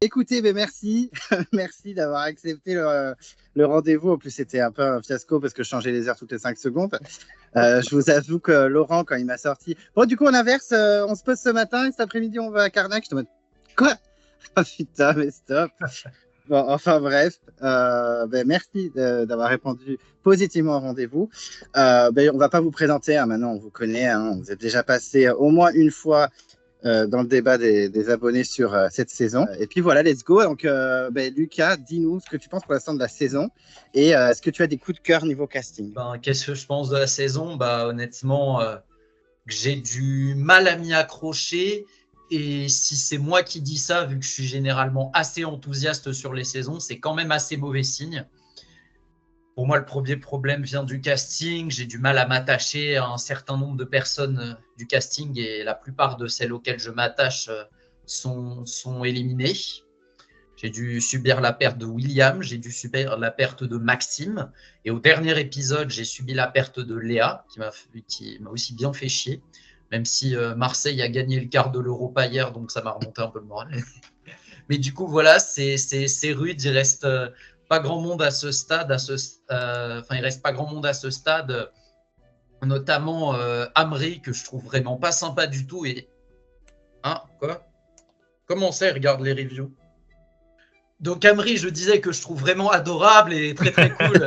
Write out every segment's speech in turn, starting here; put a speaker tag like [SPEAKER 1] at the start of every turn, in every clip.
[SPEAKER 1] Écoutez, ben merci, merci d'avoir accepté le rendez-vous. En plus, c'était un peu un fiasco parce que je changeais les heures toutes les 5 secondes. Je vous avoue que Laurent, quand il m'a sorti, bon, du coup, on inverse, on se pose ce matin et cet après-midi, on va à Carnac. Je te mode, quoi? Oh putain, mais stop. Bon, enfin bref, ben, merci d'avoir répondu positivement au rendez-vous. Ben, on va pas vous présenter, hein, maintenant on vous connaît, hein, vous êtes déjà passé au moins une fois dans le débat des abonnés sur cette saison. Et puis voilà, let's go. Donc, ben, Lucas, dis-nous ce que tu penses pour l'instant de la saison et est-ce que tu as des coups de cœur niveau casting?
[SPEAKER 2] Qu'est-ce que je pense de la saison? Honnêtement, j'ai du mal à m'y accrocher. Et si c'est moi qui dis ça, vu que je suis généralement assez enthousiaste sur les saisons, c'est quand même assez mauvais signe. Pour moi, le premier problème vient du casting. J'ai du mal à m'attacher à un certain nombre de personnes du casting et la plupart de celles auxquelles je m'attache sont éliminées. J'ai dû subir la perte de William, j'ai dû subir la perte de Maxime. Et au dernier épisode, j'ai subi la perte de Léa, qui m'a aussi bien fait chier. Même si Marseille a gagné le quart de l'Europa hier, donc ça m'a remonté un peu le moral. Mais du coup, voilà, c'est rude. Il reste pas grand monde à ce stade. Il reste pas grand monde à ce stade, notamment Amri, que je trouve vraiment pas sympa du tout. Et quoi? Comment ça, regarde les reviews? Donc Amri, je disais que je trouve vraiment adorable et très très cool.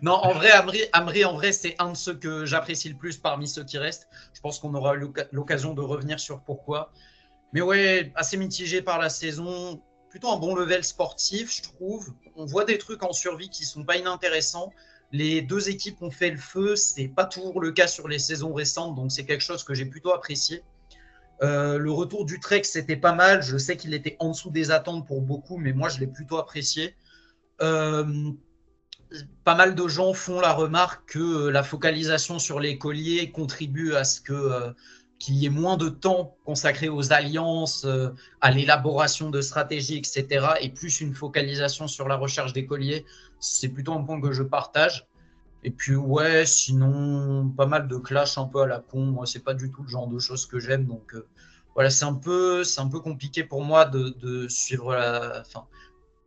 [SPEAKER 2] Non, en vrai, Amri, en vrai, c'est un de ceux que j'apprécie le plus parmi ceux qui restent. Je pense qu'on aura l'occasion de revenir sur pourquoi. Mais ouais, assez mitigé par la saison. Plutôt un bon level sportif, je trouve. On voit des trucs en survie qui sont pas inintéressants. Les deux équipes ont fait le feu. C'est pas toujours le cas sur les saisons récentes, donc c'est quelque chose que j'ai plutôt apprécié. Le retour du Trek, c'était pas mal. Je sais qu'il était en dessous des attentes pour beaucoup, mais moi, je l'ai plutôt apprécié. Pas mal de gens font la remarque que la focalisation sur les colliers contribue à ce qu'il y ait moins de temps consacré aux alliances, à l'élaboration de stratégies, etc., et plus une focalisation sur la recherche des colliers. C'est plutôt un point que je partage. Et puis ouais, sinon, pas mal de clash un peu à la con. Moi, c'est pas du tout le genre de choses que j'aime. Donc voilà, c'est un peu compliqué pour moi de suivre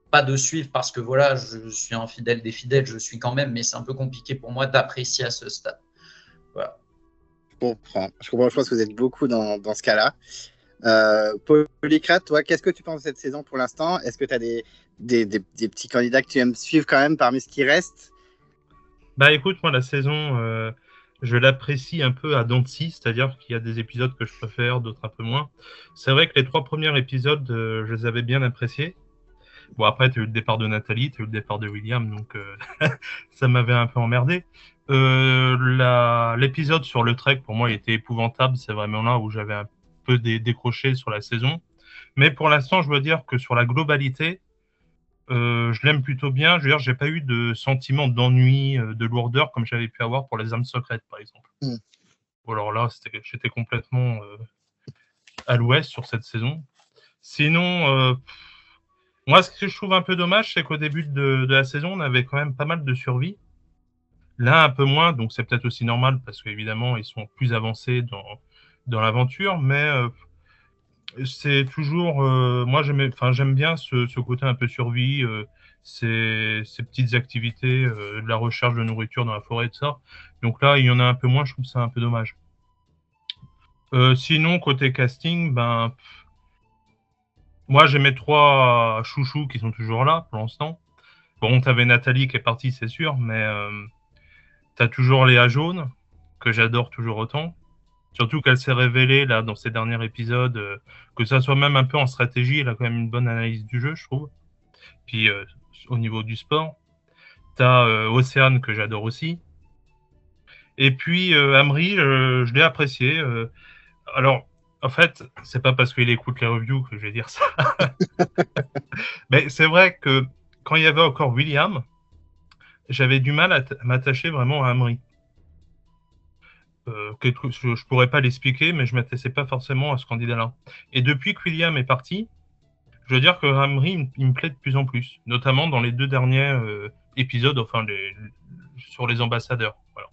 [SPEAKER 2] pas de suivre parce que voilà, je suis un fidèle des fidèles, je suis quand même, mais c'est un peu compliqué pour moi d'apprécier à ce stade. Voilà.
[SPEAKER 1] Je comprends. Je pense que vous êtes beaucoup dans ce cas-là. Polycrate, toi, qu'est-ce que tu penses de cette saison pour l'instant? Est-ce que tu as des petits candidats que tu aimes suivre quand même parmi ce qui reste?
[SPEAKER 3] Bah écoute, moi la saison, je l'apprécie un peu à dents de scie, c'est-à-dire qu'il y a des épisodes que je préfère, d'autres un peu moins. C'est vrai que les 3 premiers épisodes, je les avais bien appréciés. Bon, après, tu as eu le départ de Nathalie, tu as eu le départ de William, donc ça m'avait un peu emmerdé. L'épisode sur le Trek, pour moi, il était épouvantable. C'est vraiment là où j'avais un peu décroché sur la saison. Mais pour l'instant, je dois dire que sur la globalité, je l'aime plutôt bien. Je veux dire, j'ai pas eu de sentiment d'ennui, de lourdeur comme j'avais pu avoir pour les âmes secrètes, par exemple. Ou alors là, j'étais complètement à l'ouest sur cette saison. Sinon, moi, ce que je trouve un peu dommage, c'est qu'au début de la saison, on avait quand même pas mal de survie. Là, un peu moins, donc c'est peut-être aussi normal parce qu'évidemment, ils sont plus avancés dans l'aventure, mais c'est toujours, moi j'aime bien ce côté un peu survie, ces petites activités, de la recherche de nourriture dans la forêt, tout ça. Donc là, il y en a un peu moins, je trouve ça un peu dommage. Sinon, côté casting, moi j'ai mes 3 chouchous qui sont toujours là pour l'instant. Bon, t'avais Nathalie qui est partie, c'est sûr, mais t'as toujours Léa Jaune, que j'adore toujours autant. Surtout qu'elle s'est révélée là dans ces derniers épisodes, que ça soit même un peu en stratégie, elle a quand même une bonne analyse du jeu, je trouve. Puis au niveau du sport, t'as Océane que j'adore aussi. Et puis Amri, je l'ai apprécié. Alors, en fait, c'est pas parce qu'il écoute les reviews que je vais dire ça. Mais c'est vrai que quand il y avait encore William, j'avais du mal à m'attacher vraiment à Amri. Je pourrais pas l'expliquer, mais je m'intéressais pas forcément à ce candidat-là. Et depuis que William est parti, je veux dire que Amri, il me plaît de plus en plus, notamment dans les 2 derniers épisodes, sur les ambassadeurs. Voilà.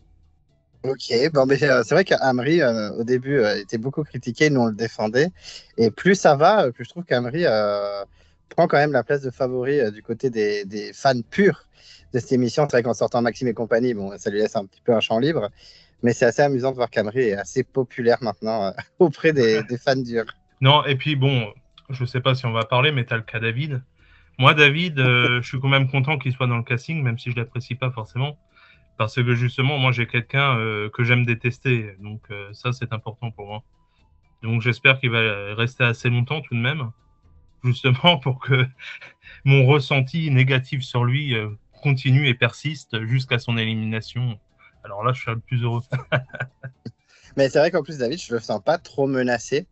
[SPEAKER 1] Ok, bon, mais c'est vrai qu'Amri, au début, était beaucoup critiqué, nous on le défendait. Et plus ça va, plus je trouve qu'Amri prend quand même la place de favori du côté des fans purs de cette émission. C'est vrai qu'en sortant Maxime et compagnie, bon, ça lui laisse un petit peu un champ libre. Mais c'est assez amusant de voir qu'Amri est assez populaire maintenant auprès des fans durs.
[SPEAKER 3] Non, et puis bon, je sais pas si on va parler, mais tu as le cas David. Moi, David, je suis quand même content qu'il soit dans le casting, même si je l'apprécie pas forcément. Parce que justement, moi, j'ai quelqu'un que j'aime détester. Donc ça, c'est important pour moi. Donc j'espère qu'il va rester assez longtemps tout de même, justement pour que mon ressenti négatif sur lui continue et persiste jusqu'à son élimination. Alors là, je suis le plus heureux.
[SPEAKER 1] Mais c'est vrai qu'en plus, David, je le sens pas trop menacé.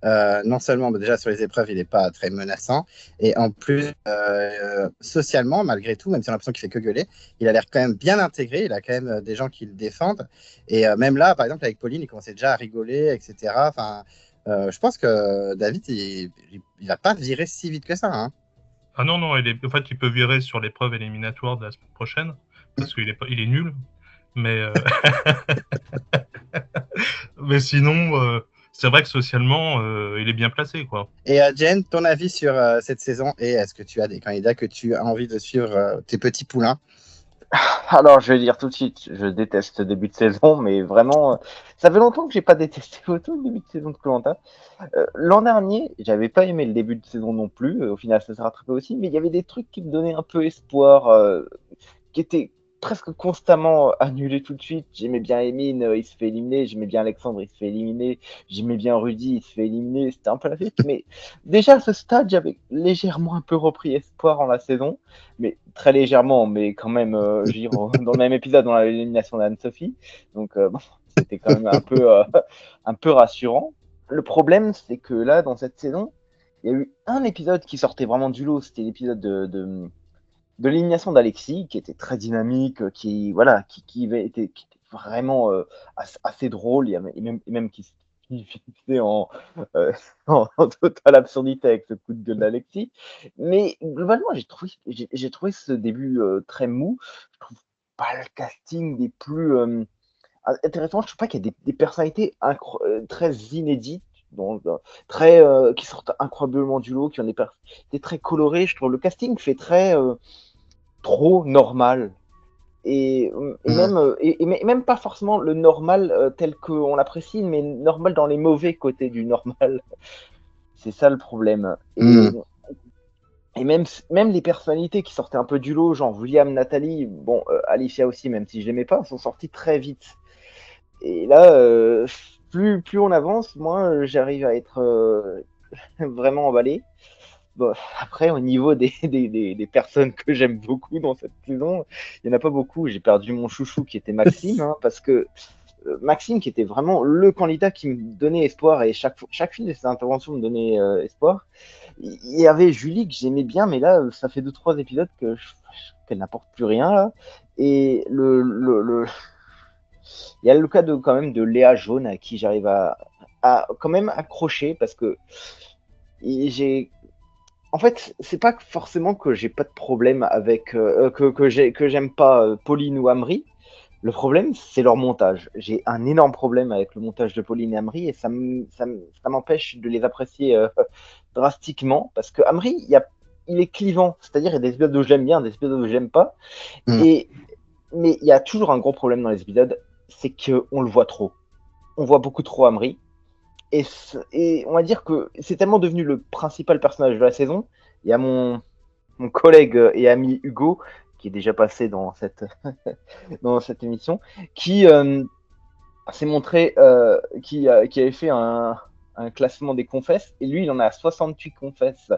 [SPEAKER 1] Non seulement déjà sur les épreuves, il n'est pas très menaçant, et en plus, socialement, malgré tout, même si on a l'impression qu'il fait que gueuler, il a l'air quand même bien intégré, il a quand même des gens qui le défendent. Et même là, par exemple, avec Pauline, il commençait déjà à rigoler, etc. Enfin, je pense que David, il va pas virer si vite que ça. Hein.
[SPEAKER 3] Ah non, non, en fait, il peut virer sur l'épreuve éliminatoire de la semaine prochaine, parce il est nul. Mais, mais sinon, c'est vrai que socialement, il est bien placé, quoi.
[SPEAKER 1] Et Jen, ton avis sur cette saison, et est-ce que tu as des candidats que tu as envie de suivre, tes petits poulains?
[SPEAKER 4] Alors, je vais dire tout de suite, je déteste ce début de saison, mais vraiment, ça fait longtemps que j'ai pas détesté autant le début de saison de Koh-Lanta. L'an dernier, j'avais pas aimé le début de saison non plus. Au final, ça s'est rattrapé aussi, mais il y avait des trucs qui me donnaient un peu espoir, qui étaient presque constamment annulés tout de suite. J'aimais bien Emine, il se fait éliminer. J'aimais bien Alexandre, il se fait éliminer. J'aimais bien Rudy, il se fait éliminer. C'était un peu la fête, mais déjà à ce stade, j'avais légèrement un peu repris espoir en la saison, mais très légèrement, mais quand même, je veux dire, dans le même épisode, dans l'élimination d'Anne-Sophie. Donc, bon, c'était quand même un peu rassurant. Le problème, c'est que là, dans cette saison, il y a eu un épisode qui sortait vraiment du lot. C'était l'épisode de l'élimination d'Alexis, qui était très dynamique, qui était vraiment assez drôle, et même qui finissait en totale absurdité avec ce coup de gueule d'Alexis. Mais globalement, j'ai trouvé ce début très mou. Je trouve pas le casting des plus intéressants. Je trouve pas qu'il y a des personnalités très inédites. Qui sortent incroyablement du lot, qui ont des très colorés. Je trouve le casting fait très trop normal et même pas forcément le normal tel qu'on l'apprécie, mais normal dans les mauvais côtés du normal. C'est ça le problème. Et même les personnalités qui sortaient un peu du lot, genre William, Nathalie, bon, Alicia aussi, même si je l'aimais pas, sont sorties très vite. Et là, plus on avance, moins j'arrive à être vraiment emballé. Bon, après, au niveau des personnes que j'aime beaucoup dans cette saison, il n'y en a pas beaucoup. J'ai perdu mon chouchou qui était Maxime, hein, parce que Maxime, qui était vraiment le candidat qui me donnait espoir, et chacune de ses interventions me donnait espoir. Il y avait Julie que j'aimais bien, mais là, ça fait 2-3 épisodes qu'elle n'apporte plus rien. Là. Et il y a le cas quand même de Léa Jaune, à qui j'arrive à quand même accrocher, parce que en fait, c'est pas forcément que j'ai pas de problème avec que j'aime pas Pauline ou Amri. Le problème, c'est leur montage. J'ai un énorme problème avec le montage de Pauline et Amri, et ça m'empêche de les apprécier drastiquement, parce que Amri, il est clivant. C'est-à-dire, il y a des épisodes où je l'aime bien, des épisodes où je l'aime pas. Mais il y a toujours un gros problème dans les épisodes, c'est qu'on le voit trop. On voit beaucoup trop Amri. Et on va dire que c'est tellement devenu le principal personnage de la saison. Il y a mon collègue et ami Hugo, qui est déjà passé dans cette émission, qui s'est montré, qui avait fait un classement des confesses, et lui, il en a 68 confesses.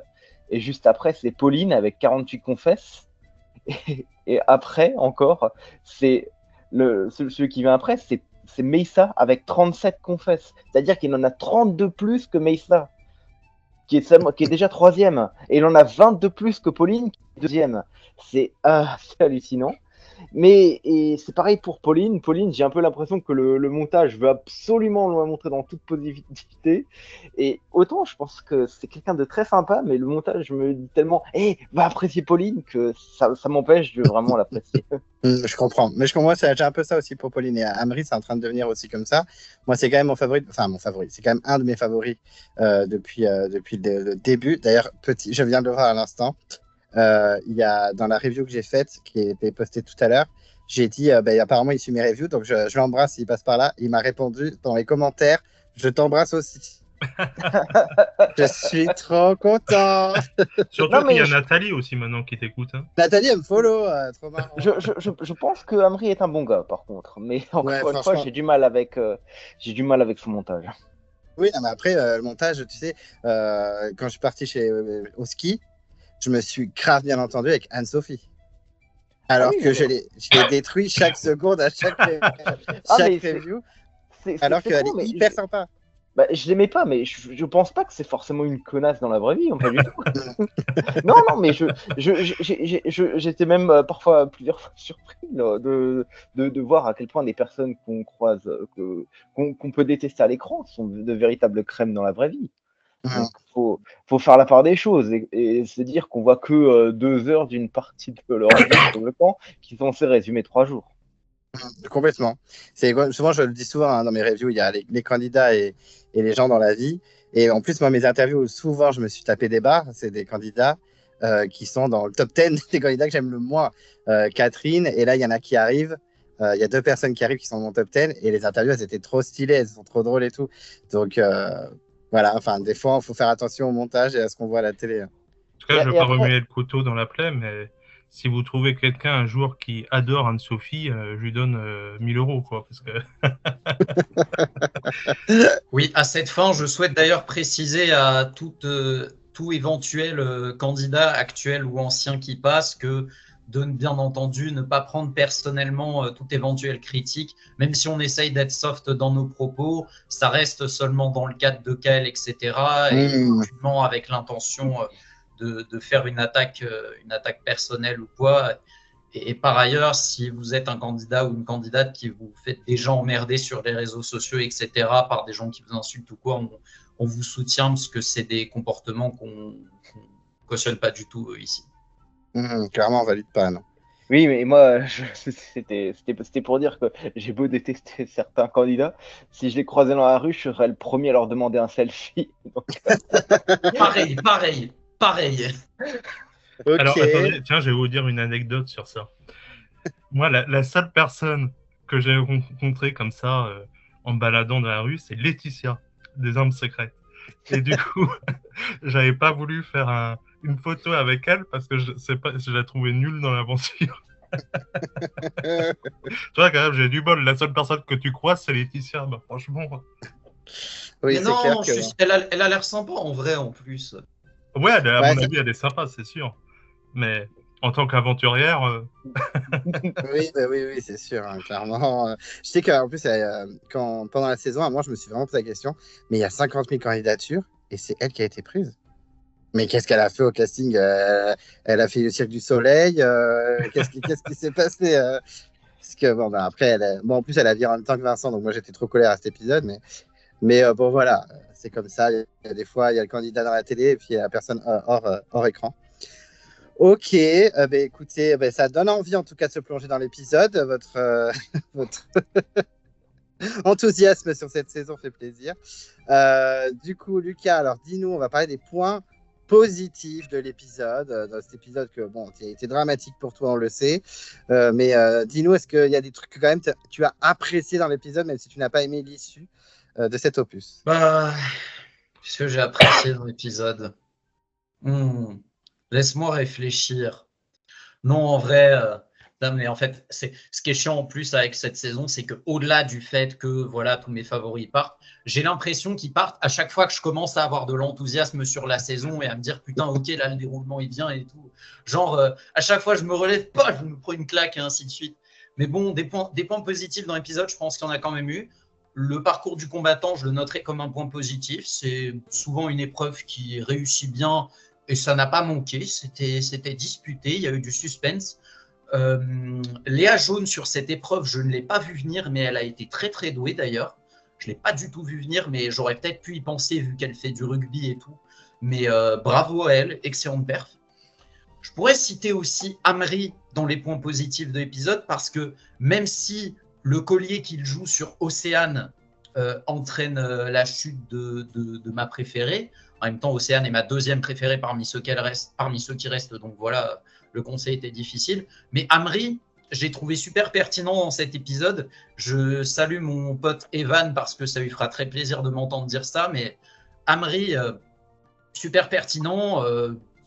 [SPEAKER 4] Et juste après, c'est Pauline avec 48 confesses. Et après, encore, c'est celui qui vient après, c'est Meissa avec 37 confesses. C'est-à-dire qu'il en a 32 plus que Meissa, qui est déjà 3e. Et il en a 22 plus que Pauline, qui est 2e. C'est hallucinant. Et c'est pareil pour Pauline. Pauline, j'ai un peu l'impression que le montage veut absolument la montrer dans toute positivité. Et autant, je pense que c'est quelqu'un de très sympa, mais le montage me dit tellement, va apprécier Pauline, que ça m'empêche de vraiment l'apprécier.
[SPEAKER 1] Je comprends. Mais moi, j'ai un peu ça aussi pour Pauline. Et Amri, c'est en train de devenir aussi comme ça. Moi, c'est quand même mon favori. Enfin, mon favori. C'est quand même un de mes favoris depuis le début. D'ailleurs, je viens de le voir à l'instant. Il y a dans la review que j'ai faite, qui a été postée tout à l'heure, j'ai dit apparemment il suit mes reviews, donc je l'embrasse s'il passe par là. Il m'a répondu dans les commentaires, je t'embrasse aussi. Je suis trop content.
[SPEAKER 3] Surtout qu'il y a Nathalie aussi maintenant qui t'écoute. Hein.
[SPEAKER 1] Nathalie, elle me follow, trop marrant.
[SPEAKER 4] Je pense que Amri est un bon gars, par contre, mais encore une fois, j'ai du mal avec son montage.
[SPEAKER 1] Oui, non, mais après le montage, tu sais, quand je suis parti au ski, je me suis grave bien entendu avec Anne-Sophie. Alors que je l'ai détruit chaque seconde à chaque review. Alors qu'elle est hyper sympa.
[SPEAKER 4] Bah, je l'aimais pas, mais je pense pas que c'est forcément une connasse dans la vraie vie, pas du tout. non, mais j'étais même parfois plusieurs fois surpris là, de voir à quel point des personnes qu'on croise, qu'on peut détester à l'écran, sont de véritables crèmes dans la vraie vie. Donc, faut faire la part des choses et se dire qu'on voit que 2 heures d'une partie de leur vie sur le camp qui sont censés résumer 3 jours.
[SPEAKER 1] Complètement. Souvent, je le dis souvent dans mes reviews, il y a les candidats et les gens dans la vie. Et en plus, moi, mes interviews, souvent, je me suis tapé des barres. C'est des candidats qui sont dans le top 10 des candidats que j'aime le moins. Catherine, et là, il y en a qui arrivent. Il y a 2 personnes qui arrivent qui sont dans mon top 10 et les interviews, elles étaient trop stylées, elles sont trop drôles et tout. Donc, voilà, enfin, des fois, il faut faire attention au montage et à ce qu'on voit à la télé.
[SPEAKER 3] En tout cas, je ne veux pas remuer le couteau dans la plaie, mais si vous trouvez quelqu'un un jour qui adore Anne-Sophie, je lui donne 1000 €, quoi, parce que...
[SPEAKER 2] Oui, à cette fin, je souhaite d'ailleurs préciser à tout éventuel candidat actuel ou ancien qui passe que de bien entendu ne pas prendre personnellement toute éventuelle critique, même si on essaye d'être soft dans nos propos, ça reste seulement dans le cadre de Kael, etc. Et aucunement avec l'intention de faire une attaque personnelle ou quoi. Et par ailleurs, si vous êtes un candidat ou une candidate qui vous fait déjà emmerder sur les réseaux sociaux, etc., par des gens qui vous insultent ou quoi, on vous soutient parce que c'est des comportements qu'on cautionne pas du tout ici.
[SPEAKER 1] Clairement, on valide pas, non.
[SPEAKER 4] Oui, mais moi, c'était pour dire que j'ai beau détester certains candidats, si je les croisais dans la rue, je serais le premier à leur demander un selfie. Donc...
[SPEAKER 2] Pareil.
[SPEAKER 3] Okay. Alors, attendez, tiens, je vais vous dire une anecdote sur ça. Moi, la seule personne que j'ai rencontrée comme ça, en baladant dans la rue, c'est Laetitia, des Armes Secrètes. Et du coup, j'avais pas voulu faire une photo avec elle parce que je la trouvais nulle dans l'aventure. Tu vois, quand même, j'ai du bol. La seule personne que tu croises, c'est Laetitia. Bah, franchement.
[SPEAKER 2] Oui, mais non, elle a l'air sympa en vrai, en plus.
[SPEAKER 3] Ouais, à mon avis, elle est sympa, c'est sûr. Mais en tant qu'aventurière.
[SPEAKER 1] Oui, c'est sûr, hein, clairement. Je sais qu'en plus, pendant la saison, moi, je me suis vraiment posé la question, mais il y a 50 000 candidatures et c'est elle qui a été prise. Mais qu'est-ce qu'elle a fait au casting? Elle a fait le Cirque du Soleil. Qu'est-ce qui s'est passé? Parce que, après, en plus, elle a viré en même temps que Vincent, donc moi, j'étais trop colère à cet épisode. Mais bon, voilà, c'est comme ça. Des fois, il y a le candidat dans la télé et puis il y a la personne hors écran. Ok, écoutez, ça donne envie en tout cas de se plonger dans l'épisode. Votre enthousiasme sur cette saison fait plaisir. Du coup, Lucas, alors dis-nous, on va parler des points positifs de l'épisode. Dans cet épisode qui a été dramatique pour toi, on le sait. Mais dis-nous, est-ce qu'il y a des trucs que quand même tu as apprécié dans l'épisode, même si tu n'as pas aimé l'issue de cet opus?
[SPEAKER 2] Qu'est-ce que j'ai apprécié dans l'épisode? Laisse-moi réfléchir. Non, en vrai, non, mais en fait, ce qui est chiant en plus avec cette saison, c'est qu'au-delà du fait que voilà, tous mes favoris partent, j'ai l'impression qu'ils partent à chaque fois que je commence à avoir de l'enthousiasme sur la saison et à me dire putain, ok, là, le déroulement, il vient et tout. Genre, à chaque fois, je me relève pas, je me prends une claque et ainsi de suite. Mais bon, des points positifs dans l'épisode, je pense qu'il y en a quand même eu. Le parcours du combattant, je le noterai comme un point positif. C'est souvent une épreuve qui réussit bien. Et ça n'a pas manqué, c'était disputé, il y a eu du suspense. Léa Jaune, sur cette épreuve, je ne l'ai pas vu venir, mais elle a été très très douée d'ailleurs. Je ne l'ai pas du tout vu venir, mais j'aurais peut-être pu y penser vu qu'elle fait du rugby et tout. Mais bravo à elle, excellente perf. Je pourrais citer aussi Amri dans les points positifs de l'épisode parce que même si le collier qu'il joue sur Océane entraîne la chute de ma préférée, en même temps Océane est ma deuxième préférée parmi ceux qui restent, donc voilà, le conseil était difficile. Mais Amri, j'ai trouvé super pertinent dans cet épisode. Je salue mon pote Evan parce que ça lui fera très plaisir de m'entendre dire ça, mais Amri, super pertinent.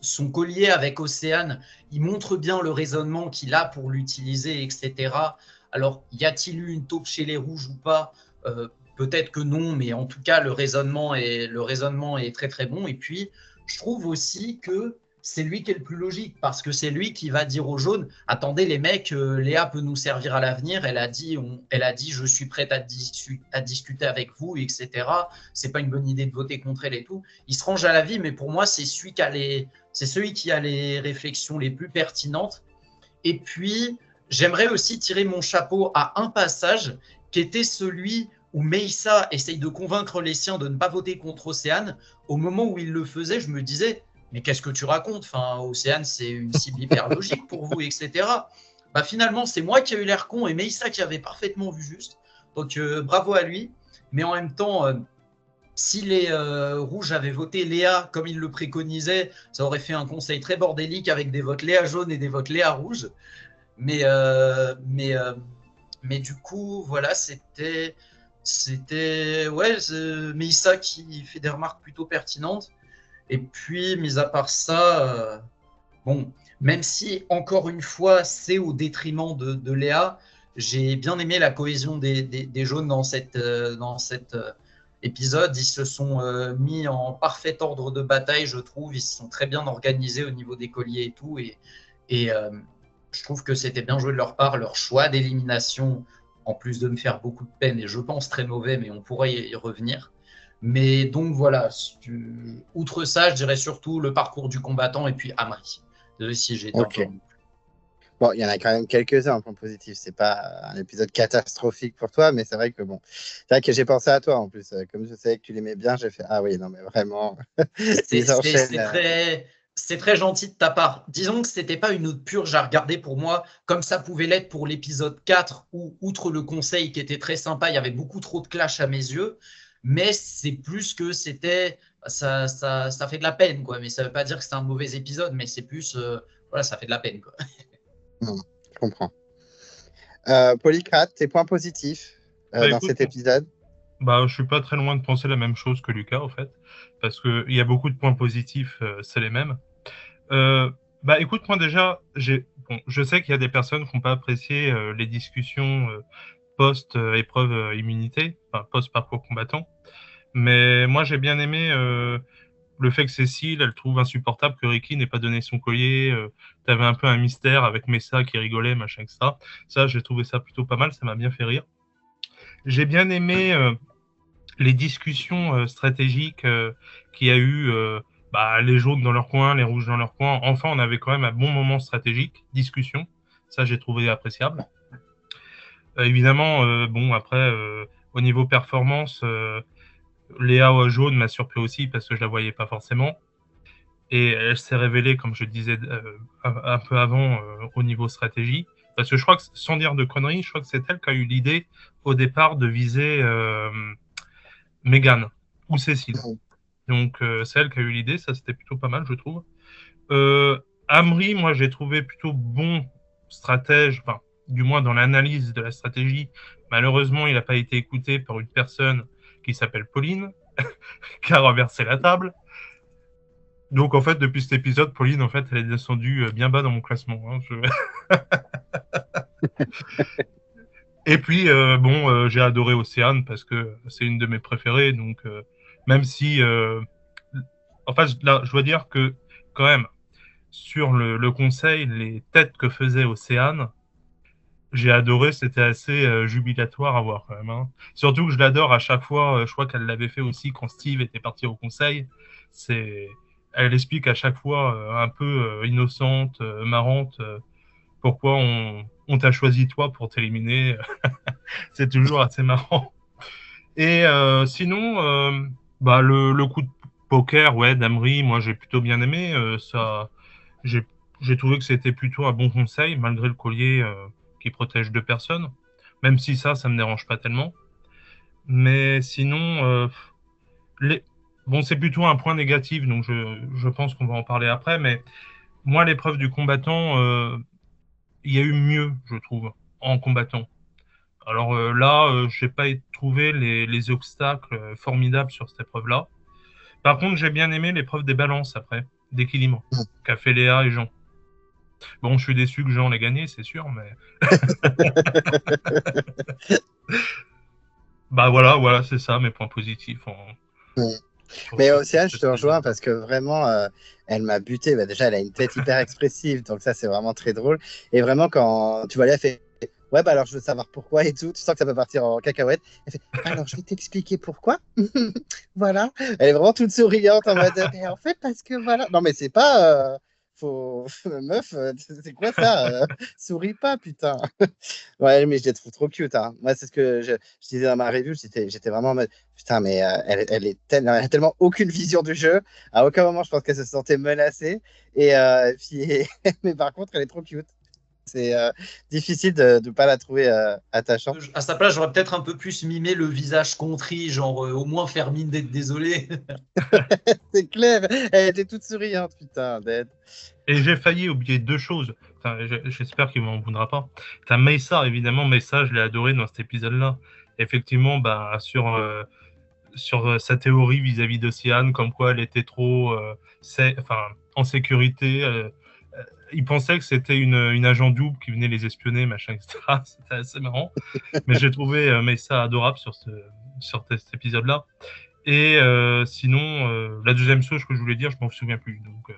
[SPEAKER 2] Son collier avec Océane, il montre bien le raisonnement qu'il a pour l'utiliser, etc. Alors, y a-t-il eu une taupe chez les rouges ou pas? Peut-être que non, mais en tout cas, le raisonnement est très très bon. Et puis, je trouve aussi que c'est lui qui est le plus logique, parce que c'est lui qui va dire aux jaunes, attendez les mecs, Léa peut nous servir à l'avenir, elle a dit je suis prête à discuter avec vous, etc. C'est pas une bonne idée de voter contre elle et tout. Il se range à la vie, mais pour moi, c'est celui qui a les réflexions les plus pertinentes. Et puis, j'aimerais aussi tirer mon chapeau à un passage qui était celui où Meissa essaye de convaincre les siens de ne pas voter contre Océane. Au moment où il le faisait, je me disais, mais qu'est-ce que tu racontes? Enfin, Océane, c'est une cible hyper logique pour vous, etc. Bah, finalement, c'est moi qui ai eu l'air con et Meissa qui avait parfaitement vu juste. Donc, bravo à lui. Mais en même temps, si les rouges avaient voté Léa comme il le préconisait, ça aurait fait un conseil très bordélique avec des votes Léa jaune et des votes Léa rouge. Mais du coup, voilà, c'était Meissa qui fait des remarques plutôt pertinentes. Et puis, mis à part ça, bon, même si, encore une fois, c'est au détriment de Léa, j'ai bien aimé la cohésion des jaunes dans cet épisode. Ils se sont mis en parfait ordre de bataille, je trouve. Ils se sont très bien organisés au niveau des colliers et tout. Et je trouve que c'était bien joué de leur part. Leur choix d'élimination, en plus de me faire beaucoup de peine, et je pense très mauvais, mais on pourrait y revenir. Mais donc voilà, outre ça, je dirais surtout le parcours du combattant et puis Amri. Désolé si j'ai été un peu...
[SPEAKER 1] Bon, il y en a quand même quelques-uns en point positif. C'est pas un épisode catastrophique pour toi, mais c'est vrai que c'est vrai que j'ai pensé à toi en plus. Comme je savais que tu l'aimais bien, j'ai fait ah oui, non mais vraiment.
[SPEAKER 2] C'est très gentil de ta part. Disons que c'était pas une autre purge à regarder pour moi, comme ça pouvait l'être pour l'épisode 4, où, outre le conseil qui était très sympa, il y avait beaucoup trop de clash à mes yeux. Mais c'est plus que c'était. Ça fait de la peine, quoi. Mais ça veut pas dire que c'est un mauvais épisode, mais c'est plus. Voilà, ça fait de la peine, quoi.
[SPEAKER 1] Je comprends. Polycrate, tes points positifs dans cet épisode?
[SPEAKER 3] Je suis pas très loin de penser la même chose que Lucas, en fait, parce qu'il y a beaucoup de points positifs, c'est les mêmes. Écoute, moi déjà, je sais qu'il y a des personnes qui n'ont pas apprécié les discussions post-épreuve immunité, enfin post-parcours combattant, mais moi j'ai bien aimé le fait que Cécile, elle trouve insupportable que Ricky n'ait pas donné son collier. Tu avais un peu un mystère avec Messa qui rigolait, machin, etc. Ça, j'ai trouvé ça plutôt pas mal, ça m'a bien fait rire. J'ai bien aimé les discussions stratégiques qu'il y a eu, les jaunes dans leur coin, les rouges dans leur coin. Enfin, on avait quand même un bon moment stratégique, discussion. Ça, j'ai trouvé appréciable. Évidemment, après, au niveau performance, Léa jaune m'a surpris aussi parce que je la voyais pas forcément. Et elle s'est révélée, comme je disais un peu avant, au niveau stratégie. Parce que je crois que, sans dire de conneries, je crois que c'est elle qui a eu l'idée au départ de viser Mégane ou Cécile. Donc, c'est elle qui a eu l'idée. Ça, c'était plutôt pas mal, je trouve. Amri, moi, j'ai trouvé plutôt bon stratège, enfin, du moins dans l'analyse de la stratégie. Malheureusement, il n'a pas été écouté par une personne qui s'appelle Pauline, qui a renversé la table. Donc, en fait, depuis cet épisode, Pauline, en fait, elle est descendue bien bas dans mon classement. Et puis, j'ai adoré Océane parce que c'est une de mes préférées. Donc, même si... en fait, là, je dois dire que, quand même, sur le conseil, les têtes que faisait Océane, j'ai adoré, c'était assez jubilatoire à voir quand même. Hein. Surtout que je l'adore à chaque fois, je crois qu'elle l'avait fait aussi quand Steve était parti au conseil. Elle explique à chaque fois un peu innocente, marrante, pourquoi on t'a choisi toi pour t'éliminer. C'est toujours assez marrant. Et sinon, le coup de poker, ouais, d'Amri, moi j'ai plutôt bien aimé. J'ai, j'ai trouvé que c'était plutôt un bon conseil, malgré le collier qui protège 2 personnes. Même si ça me dérange pas tellement. Mais sinon, les... bon, c'est plutôt un point négatif, donc je pense qu'on va en parler après. Mais moi, l'épreuve du combattant, il y a eu mieux, je trouve, en combattant. Alors là, j'ai pas trouvé les obstacles formidables sur cette épreuve-là. Par contre, j'ai bien aimé l'épreuve des balances après, d'équilibre, qu'a fait Léa et Jean. Bon, je suis déçu que Jean l'ait gagné, c'est sûr, mais bah voilà, c'est ça mes points positifs.
[SPEAKER 1] Mais Océane, je te rejoins parce que vraiment, elle m'a buté. Bah, déjà, elle a une tête hyper expressive, donc ça, c'est vraiment très drôle. Et vraiment, quand tu vois, elle fait ouais, bah alors je veux savoir pourquoi et tout, tu sens que ça peut partir en cacahuète. Elle fait alors, je vais t'expliquer pourquoi. Voilà. Elle est vraiment toute souriante en mode mais en fait, parce que voilà. Non, mais c'est pas. Meuf, c'est quoi ça souris pas, putain. Ouais, mais je les trouve trop cute. Hein. Moi, c'est ce que je disais dans ma review. J'étais vraiment en mode putain, mais elle a tellement aucune vision du jeu. À aucun moment, je pense qu'elle se sentait menacée. Et puis, mais par contre, elle est trop cute. C'est difficile de ne pas la trouver attachante.
[SPEAKER 2] À sa place, j'aurais peut-être un peu plus mimé le visage contrit, genre au moins faire mine d'être désolé.
[SPEAKER 1] C'est clair. Elle était toute souriante, putain, d'être.
[SPEAKER 3] Et j'ai failli oublier 2 choses. Enfin, j'espère qu'il ne m'en voudra pas. T'as Meysa, évidemment. Meysa, je l'ai adoré dans cet épisode-là. Effectivement, bah, sur sa théorie vis-à-vis d'Océane, comme quoi elle était trop en sécurité. Il pensait que c'était une agent double qui venait les espionner, machin, etc. C'était assez marrant. Mais j'ai trouvé Meysa adorable sur cet épisode-là. Et sinon, la deuxième chose que je voulais dire, je m'en souviens plus. Donc,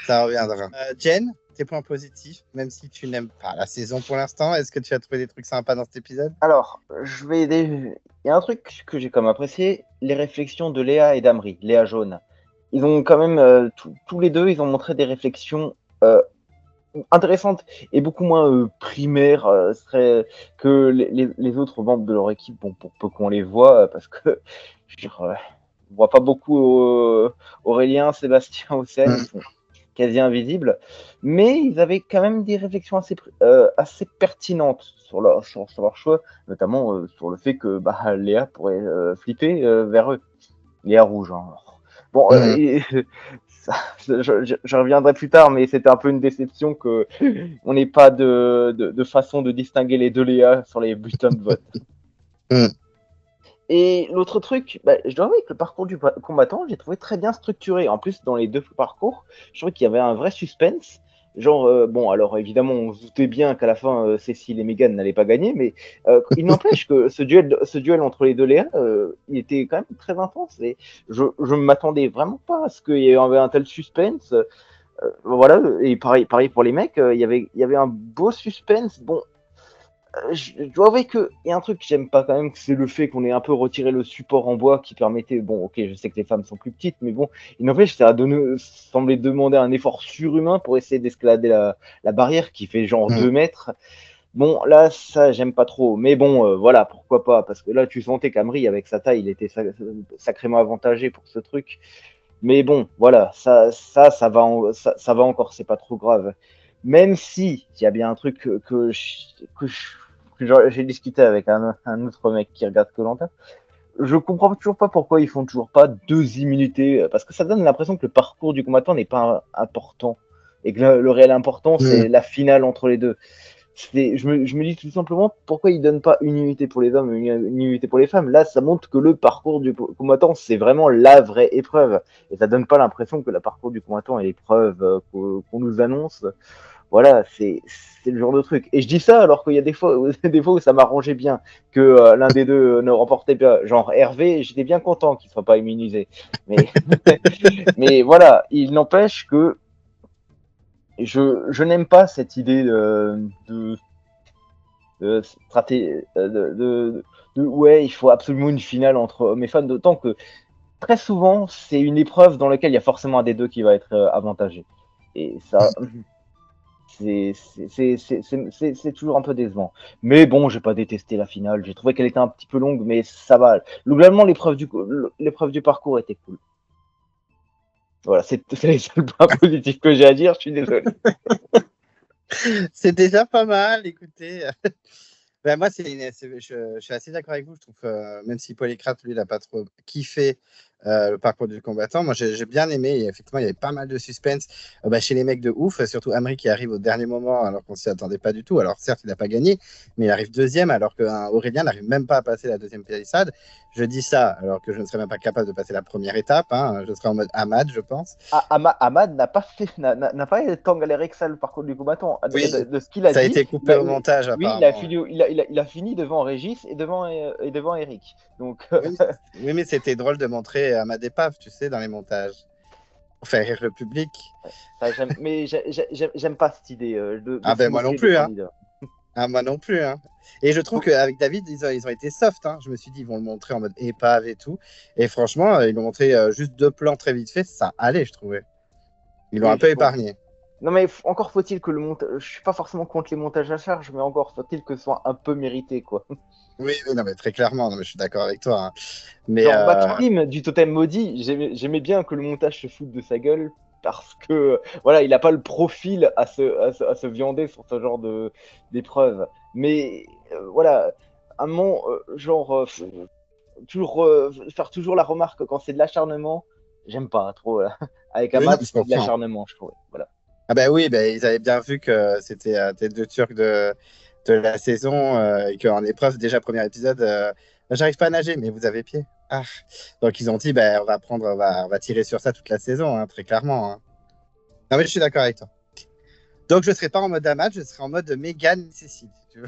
[SPEAKER 1] Ça reviendra. Jen, tes points positifs, même si tu n'aimes pas la saison pour l'instant, est-ce que tu as trouvé des trucs sympas dans cet épisode?
[SPEAKER 4] Alors, il y a un truc que j'ai comme apprécié, les réflexions de Léa et d'Amri, Léa Jaune. Ils ont quand même, tous les deux, ils ont montré des réflexions intéressantes et beaucoup moins primaires que les autres membres de leur équipe, bon, pour peu qu'on les voit, parce que je veux dire, on voit pas beaucoup Aurélien, Sébastien, Océane, ils sont quasi invisibles, mais ils avaient quand même des réflexions assez pertinentes sur leur choix, notamment sur le fait que Léa pourrait flipper vers eux. Léa rouge. Hein. Bon, je reviendrai plus tard, mais c'était un peu une déception que on n'ait pas de façon de distinguer les deux Léa sur les bulletins de vote. Et l'autre truc, je dois avouer que le parcours du combattant, j'ai trouvé très bien structuré. En plus, dans les deux parcours, je trouvais qu'il y avait un vrai suspense. Genre, bon, alors évidemment, on se doutait bien qu'à la fin, Cécile et Megan n'allaient pas gagner, mais il n'empêche que ce duel entre les deux Léa, il était quand même très intense. Et je ne m'attendais vraiment pas à ce qu'il y avait un tel suspense. Voilà, et pareil pour les mecs, il y avait un beau suspense. Bon, je dois avouer qu'il y a un truc que j'aime pas quand même, c'est le fait qu'on ait un peu retiré le support en bois qui permettait, bon, ok, je sais que les femmes sont plus petites, mais bon, il n'empêche, ça semblait demander un effort surhumain pour essayer d'escalader la barrière qui fait genre 2 mètres. Bon, là, ça, j'aime pas trop, mais bon, voilà, pourquoi pas, parce que là, tu sentais qu'Amri, avec sa taille, il était sacrément avantagé pour ce truc. Mais bon, voilà, ça va encore, c'est pas trop grave. Même si il y a bien un truc que j'ai discuté avec un autre mec qui regarde Koh-Lanta, je comprends toujours pas pourquoi ils font toujours pas 2 immunités, parce que ça donne l'impression que le parcours du combattant n'est pas important et que le réel important c'est la finale entre les deux. Je me dis tout simplement pourquoi ils donnent pas une immunité pour les hommes et une immunité pour les femmes. Là, ça montre que le parcours du combattant, c'est vraiment la vraie épreuve. Et ça donne pas l'impression que le parcours du combattant est l'épreuve qu'on nous annonce. Voilà, c'est le genre de truc. Et je dis ça alors qu'il y a des fois où ça m'arrangeait bien que l'un des deux ne remportait pas. Genre Hervé, j'étais bien content qu'il soit pas immunisé. Mais voilà, il n'empêche que je n'aime pas cette idée ouais, il faut absolument une finale entre hommes et femmes, d'autant que très souvent, c'est une épreuve dans laquelle il y a forcément un des deux qui va être avantagé. Et ça, c'est toujours un peu décevant. Mais bon, j'ai pas détesté la finale. J'ai trouvé qu'elle était un petit peu longue, mais ça va. Globalement, l'épreuve du parcours était cool. Voilà, c'est les seuls points positifs que j'ai à dire. Je suis désolé.
[SPEAKER 1] C'est déjà pas mal, écoutez. Ben moi, je suis assez d'accord avec vous. Je trouve, même si Polycrate, lui, il n'a pas trop kiffé le parcours du combattant, moi, j'ai bien aimé. Et effectivement, il y avait pas mal de suspense chez les mecs de ouf. Surtout Amri qui arrive au dernier moment alors qu'on ne s'y attendait pas du tout. Alors, certes, il n'a pas gagné, mais il arrive deuxième alors qu'Aurélien n'arrive même pas à passer la deuxième palissade. Je dis ça alors que je ne serais même pas capable de passer la première étape. Hein. Je serais en mode Ahmad, je pense.
[SPEAKER 4] Ahmad n'a pas tant galéré que ça le parcours du combattant.
[SPEAKER 1] Oui,
[SPEAKER 4] De ce qu'il a
[SPEAKER 1] ça a
[SPEAKER 4] dit,
[SPEAKER 1] été coupé au montage,
[SPEAKER 4] oui,
[SPEAKER 1] apparemment.
[SPEAKER 4] il a fini devant Régis et devant Eric. Donc,
[SPEAKER 1] Oui, mais c'était drôle de montrer Ahmad Epaf, tu sais, dans les montages. Pour faire rire le public.
[SPEAKER 4] ça, mais j'aime pas cette idée de
[SPEAKER 1] Ah
[SPEAKER 4] se
[SPEAKER 1] ben moi non
[SPEAKER 4] moquer des
[SPEAKER 1] plus, hein.
[SPEAKER 4] candidats.
[SPEAKER 1] Ah, moi non plus, hein. Et je trouve qu'avec David, ils ont été soft, hein. Je me suis dit, ils vont le montrer en mode épave et tout. Et franchement, ils l'ont montré juste 2 plans très vite fait. Ça allait, je trouvais. Ils l'ont
[SPEAKER 4] Oui,
[SPEAKER 1] un peu
[SPEAKER 4] bon.
[SPEAKER 1] épargné.
[SPEAKER 4] Non, mais encore faut-il que le montage. Je suis pas forcément contre les montages à charge, mais encore faut-il que ce soit un peu mérité, quoi.
[SPEAKER 1] Oui, oui, non, mais très clairement, non, mais je suis d'accord avec toi, hein. Mais
[SPEAKER 4] Genre, Maxime du Totem Maudit, j'aimais bien que le montage se foute de sa gueule parce que voilà, il n'a pas le profil à se viander sur ce genre d'épreuve. Mais voilà, un moment, faire toujours la remarque quand c'est de l'acharnement, j'aime pas trop. Avec
[SPEAKER 1] oui, non,
[SPEAKER 4] Ahmad,
[SPEAKER 1] je
[SPEAKER 4] c'est de
[SPEAKER 1] comprends.
[SPEAKER 4] l'acharnement, je trouvais. Voilà.
[SPEAKER 1] Ah ben oui, ben, ils avaient bien vu que c'était tête de Turc de la saison et qu'en épreuve, déjà premier épisode, j'arrive pas à nager, mais vous avez pied. Ah. Donc ils ont dit, ben, on va tirer sur ça toute la saison, hein, très clairement, hein. Non mais je suis d'accord avec toi. Donc je serai pas en mode Ahmad, je serai en mode Mégane Cécile, si tu veux.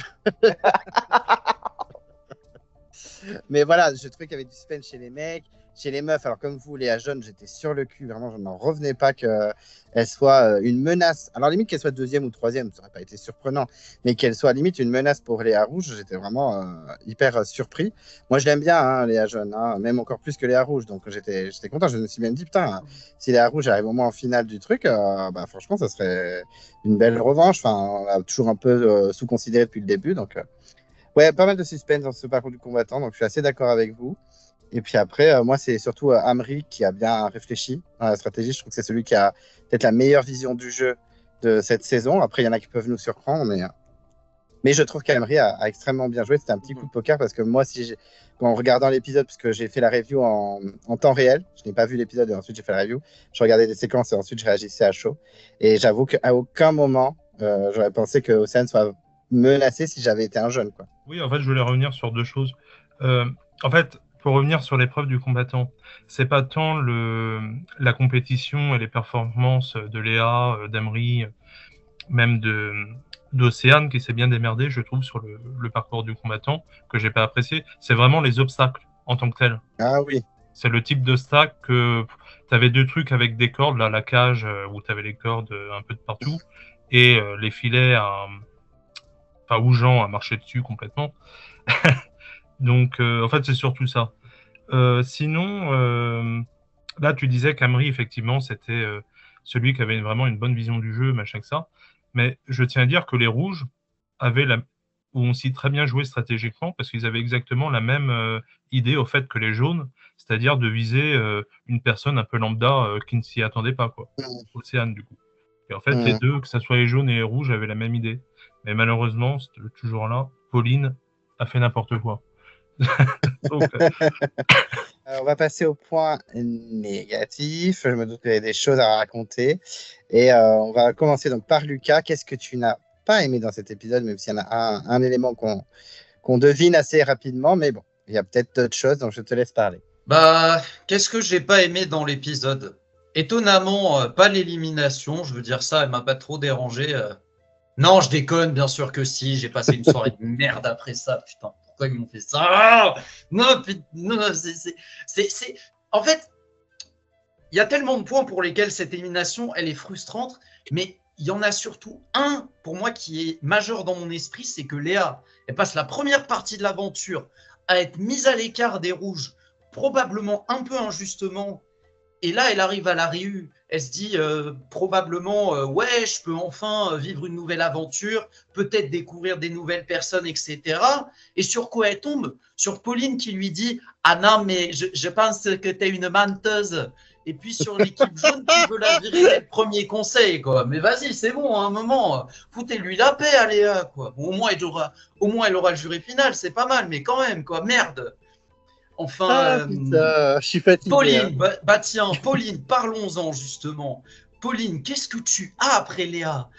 [SPEAKER 1] Mais voilà, je trouvais qu'il y avait du suspense chez les mecs, chez les meufs. Alors, comme vous, Léa Jeune, j'étais sur le cul. Vraiment, je n'en revenais pas qu'elle soit une menace. Alors, limite qu'elle soit deuxième ou troisième, ça n'aurait pas été surprenant. Mais qu'elle soit limite une menace pour Léa Rouge, j'étais vraiment hyper surpris. Moi, je l'aime bien, hein, Léa Jeune, hein, même encore plus que Léa Rouge. Donc, j'étais content. Je me suis même dit, putain, hein, si Léa Rouge arrive au moins en finale du truc, bah, franchement, ça serait une belle revanche. Enfin, on l'a toujours un peu sous-considéré depuis le début. Donc, ouais, pas mal de suspense dans ce parcours du combattant, donc je suis assez d'accord avec vous. Et puis après, moi, c'est surtout Amri qui a bien réfléchi dans la stratégie. Je trouve que c'est celui qui a peut-être la meilleure vision du jeu de cette saison. Après, il y en a qui peuvent nous surprendre, mais je trouve qu'Amri a extrêmement bien joué. C'était un petit coup de poker parce que moi, en regardant l'épisode, puisque j'ai fait la review en temps réel, je n'ai pas vu l'épisode et ensuite j'ai fait la review, je regardais des séquences et ensuite je réagissais à chaud. Et j'avoue qu'à aucun moment, j'aurais pensé que Océane soit menacé si j'avais été un jeune, quoi.
[SPEAKER 3] Oui, en fait, je voulais revenir sur deux choses. En fait, pour revenir sur l'épreuve du combattant, c'est pas tant la compétition et les performances de Léa, d'Amri, même d'Océane qui s'est bien démerdé, je trouve, sur le parcours du combattant, que j'ai pas apprécié. C'est vraiment les obstacles en tant que tels.
[SPEAKER 1] Ah oui.
[SPEAKER 3] C'est le type de stack que tu avais deux trucs avec des cordes, là, la cage où tu avais les cordes un peu de partout et les filets où Jean a marché dessus complètement. Donc, en fait, c'est surtout ça. Sinon, là, tu disais qu'Amri, effectivement, c'était celui qui avait vraiment une bonne vision du jeu, machin que ça. Mais je tiens à dire que les rouges ont aussi très bien joué stratégiquement parce qu'ils avaient exactement la même idée au fait que les jaunes, c'est-à-dire de viser une personne un peu lambda qui ne s'y attendait pas, quoi. Océane, du coup. Et en fait, les deux, que ce soit les jaunes et les rouges, avaient la même idée. Mais malheureusement, toujours là, Pauline a fait n'importe quoi. Donc,
[SPEAKER 1] On va passer au point négatif. Je me doute qu'il y a des choses à raconter. Et on va commencer donc par Lucas. Qu'est-ce que tu n'as pas aimé dans cet épisode, même s'il y en a un élément qu'on devine assez rapidement. Mais bon, il y a peut-être d'autres choses, donc je te laisse parler.
[SPEAKER 2] Bah, qu'est-ce que j'ai pas aimé dans l'épisode? Étonnamment, pas l'élimination. Je veux dire ça, elle m'a pas trop dérangé. Non, je déconne, bien sûr que si. J'ai passé une soirée de merde après ça. Putain, pourquoi ils m'ont fait ça? Non, putain, non, c'est... En fait, il y a tellement de points pour lesquels cette élimination, elle est frustrante, mais il y en a surtout un, pour moi, qui est majeur dans mon esprit, c'est que Léa, elle passe la première partie de l'aventure à être mise à l'écart des rouges, probablement un peu injustement, Et là, elle arrive à la Réu. Elle se dit probablement, ouais, je peux enfin vivre une nouvelle aventure, peut-être découvrir des nouvelles personnes, etc. Et sur quoi elle tombe? Sur Pauline qui lui dit, ah non, mais je pense que tu es une menteuse. Et puis sur l'équipe jaune, tu veux la virer dès le premier conseil, quoi. Mais vas-y, c'est bon, à un moment, foutez-lui la paix, allez, quoi. Bon, au moins, elle aura le jury final, c'est pas mal, mais quand même, quoi, merde. Enfin,
[SPEAKER 1] putain, je suis fatigué.
[SPEAKER 2] Pauline, tiens, Pauline, parlons-en justement. Pauline, qu'est-ce que tu as après Léa?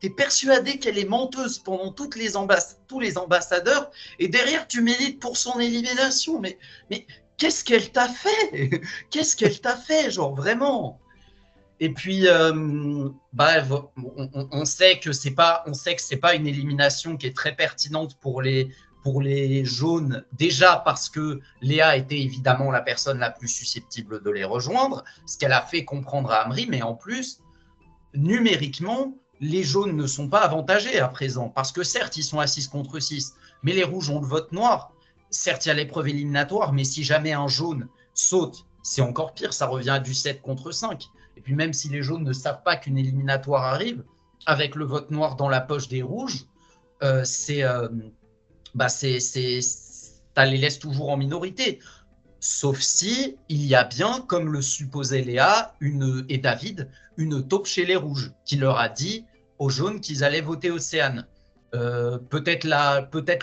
[SPEAKER 2] T'es persuadée qu'elle est menteuse pendant tous les ambassadeurs et derrière tu milites pour son élimination. Mais qu'est-ce qu'elle t'a fait? Qu'est-ce qu'elle t'a fait, genre vraiment? Et puis, on sait que c'est pas une élimination qui est très pertinente pour les jaunes, déjà parce que Léa était évidemment la personne la plus susceptible de les rejoindre, ce qu'elle a fait comprendre à Amri, mais en plus, numériquement, les jaunes ne sont pas avantagés à présent, parce que certes, ils sont à 6 contre 6, mais les rouges ont le vote noir. Certes, il y a l'épreuve éliminatoire, mais si jamais un jaune saute, c'est encore pire, ça revient à du 7 contre 5. Et puis même si les jaunes ne savent pas qu'une éliminatoire arrive, avec le vote noir dans la poche des rouges, ça les laisse toujours en minorité. Sauf si il y a bien, comme le supposait Léa et David, une taupe chez les rouges qui leur a dit aux jaunes qu'ils allaient voter Océane. Peut-être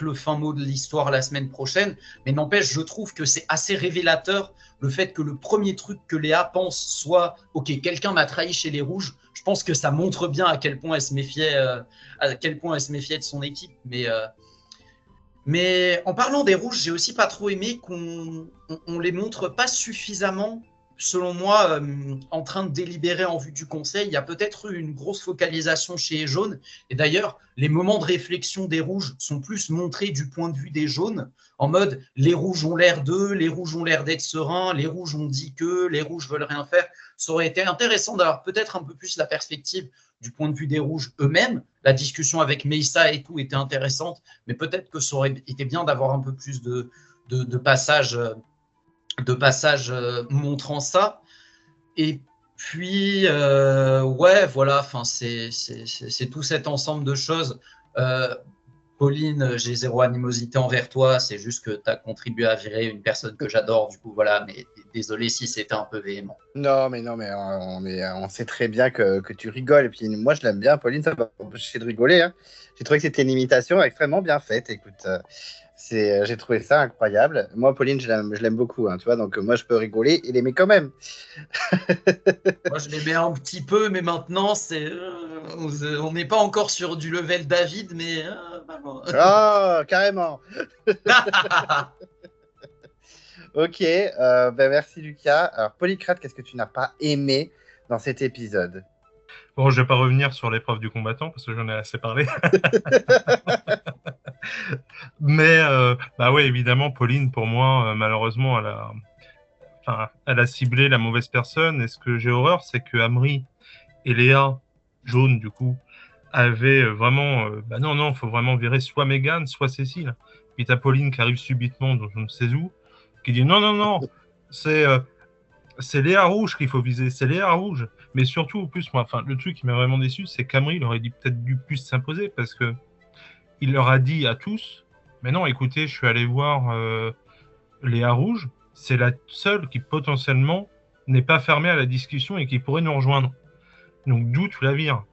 [SPEAKER 2] le fin mot de l'histoire la semaine prochaine, mais n'empêche, je trouve que c'est assez révélateur le fait que le premier truc que Léa pense soit « Ok, quelqu'un m'a trahi chez les rouges », je pense que ça montre bien à quel point elle se méfiait de son équipe. Mais en parlant des rouges, j'ai aussi pas trop aimé qu'on les montre pas suffisamment, selon moi, en train de délibérer en vue du conseil. Il y a peut-être eu une grosse focalisation chez les jaunes. Et d'ailleurs, les moments de réflexion des rouges sont plus montrés du point de vue des jaunes, en mode les rouges ont l'air d'eux, les rouges ont l'air d'être sereins, les rouges ont dit que, les rouges veulent rien faire. Ça aurait été intéressant d'avoir peut-être un peu plus la perspective du point de vue des rouges eux-mêmes. La discussion avec Meissa et tout était intéressante, mais peut-être que ça aurait été bien d'avoir un peu plus de passages montrant ça. Et puis, ouais, voilà, c'est tout cet ensemble de choses. Pauline, j'ai zéro animosité envers toi, c'est juste que tu as contribué à virer une personne que j'adore, du coup, voilà, mais désolé si c'était un peu véhément.
[SPEAKER 1] Non, mais on sait très bien que tu rigoles. Et puis moi, je l'aime bien, Pauline, ça va empêcher de rigoler. Hein. J'ai trouvé que c'était une imitation extrêmement bien faite. Écoute, j'ai trouvé ça incroyable. Moi, Pauline, je l'aime beaucoup, hein, tu vois, donc moi, je peux rigoler et l'aimer quand même.
[SPEAKER 2] Moi, je l'aimais un petit peu, mais maintenant, on n'est pas encore sur du level David, mais...
[SPEAKER 1] Oh, carrément. Ok, merci Lucas. Alors, Polycrate, qu'est-ce que tu n'as pas aimé dans cet épisode?
[SPEAKER 3] Bon, je vais pas revenir sur l'épreuve du combattant parce que j'en ai assez parlé. Mais ouais, évidemment, Pauline, pour moi, malheureusement, elle a ciblé la mauvaise personne. Et ce que j'ai horreur, c'est que Amri et Léa, jaune du coup, avaient vraiment, non, faut vraiment virer soit Mégane, soit Cécile. Puis t'as Pauline qui arrive subitement, dans je ne sais où, qui dit non, c'est Léa Rouge qu'il faut viser, c'est Léa Rouge. Mais surtout, au plus, le truc qui m'a vraiment déçu, c'est qu'Amri, il aurait peut-être dû plus s'imposer parce que il leur a dit à tous, mais non, écoutez, je suis allé voir Léa Rouge, c'est la seule qui potentiellement n'est pas fermée à la discussion et qui pourrait nous rejoindre. Donc d'où tu la vires?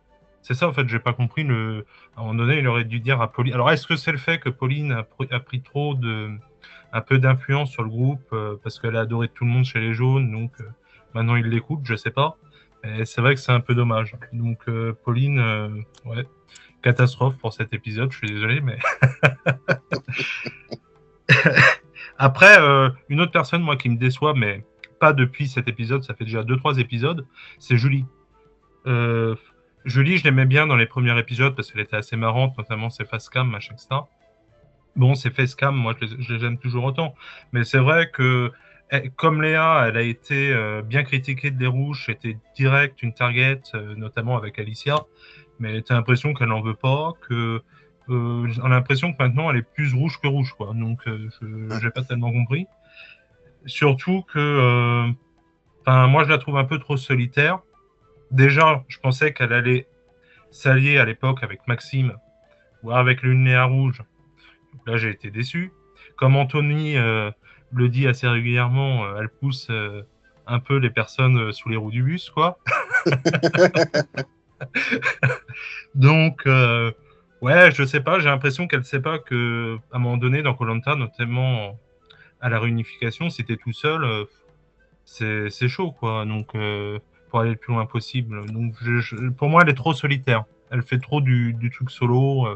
[SPEAKER 3] C'est ça, en fait, j'ai pas compris. À un moment donné, il aurait dû dire à Pauline. Alors, est-ce que c'est le fait que Pauline a pris un peu d'influence sur le groupe parce qu'elle a adoré tout le monde chez les jaunes, donc maintenant il l'écoute, je sais pas. Et c'est vrai que c'est un peu dommage. Donc Pauline, ouais, catastrophe pour cet épisode. Je suis désolé, mais après une autre personne, moi, qui me déçoit, mais pas depuis cet épisode. Ça fait déjà 2-3 épisodes. C'est Julie. Julie, je l'aimais bien dans les premiers épisodes parce qu'elle était assez marrante, notamment ses facecam, machin, etc. Bon, ses facecam, moi, je les aime toujours autant. Mais c'est vrai que, comme Léa, elle a été bien critiquée des rouges, c'était direct une target, notamment avec Alicia. Mais t'as l'impression qu'elle n'en veut pas, on a l'impression que maintenant, elle est plus rouge que rouge, quoi. Donc, j'ai pas tellement compris. Surtout que... Enfin, moi, je la trouve un peu trop solitaire. Déjà, je pensais qu'elle allait s'allier à l'époque avec Maxime, voire avec le Lunéa Rouge. Donc là, j'ai été déçu. Comme Anthony le dit assez régulièrement, elle pousse un peu les personnes sous les roues du bus, quoi. Donc, ouais, je sais pas, j'ai l'impression qu'elle sait pas que, à un moment donné, dans Koh-Lanta, notamment à la réunification, si t'es tout seul, c'est chaud, quoi. Donc, pour aller le plus loin possible. Donc, pour moi, elle est trop solitaire. Elle fait trop du truc solo.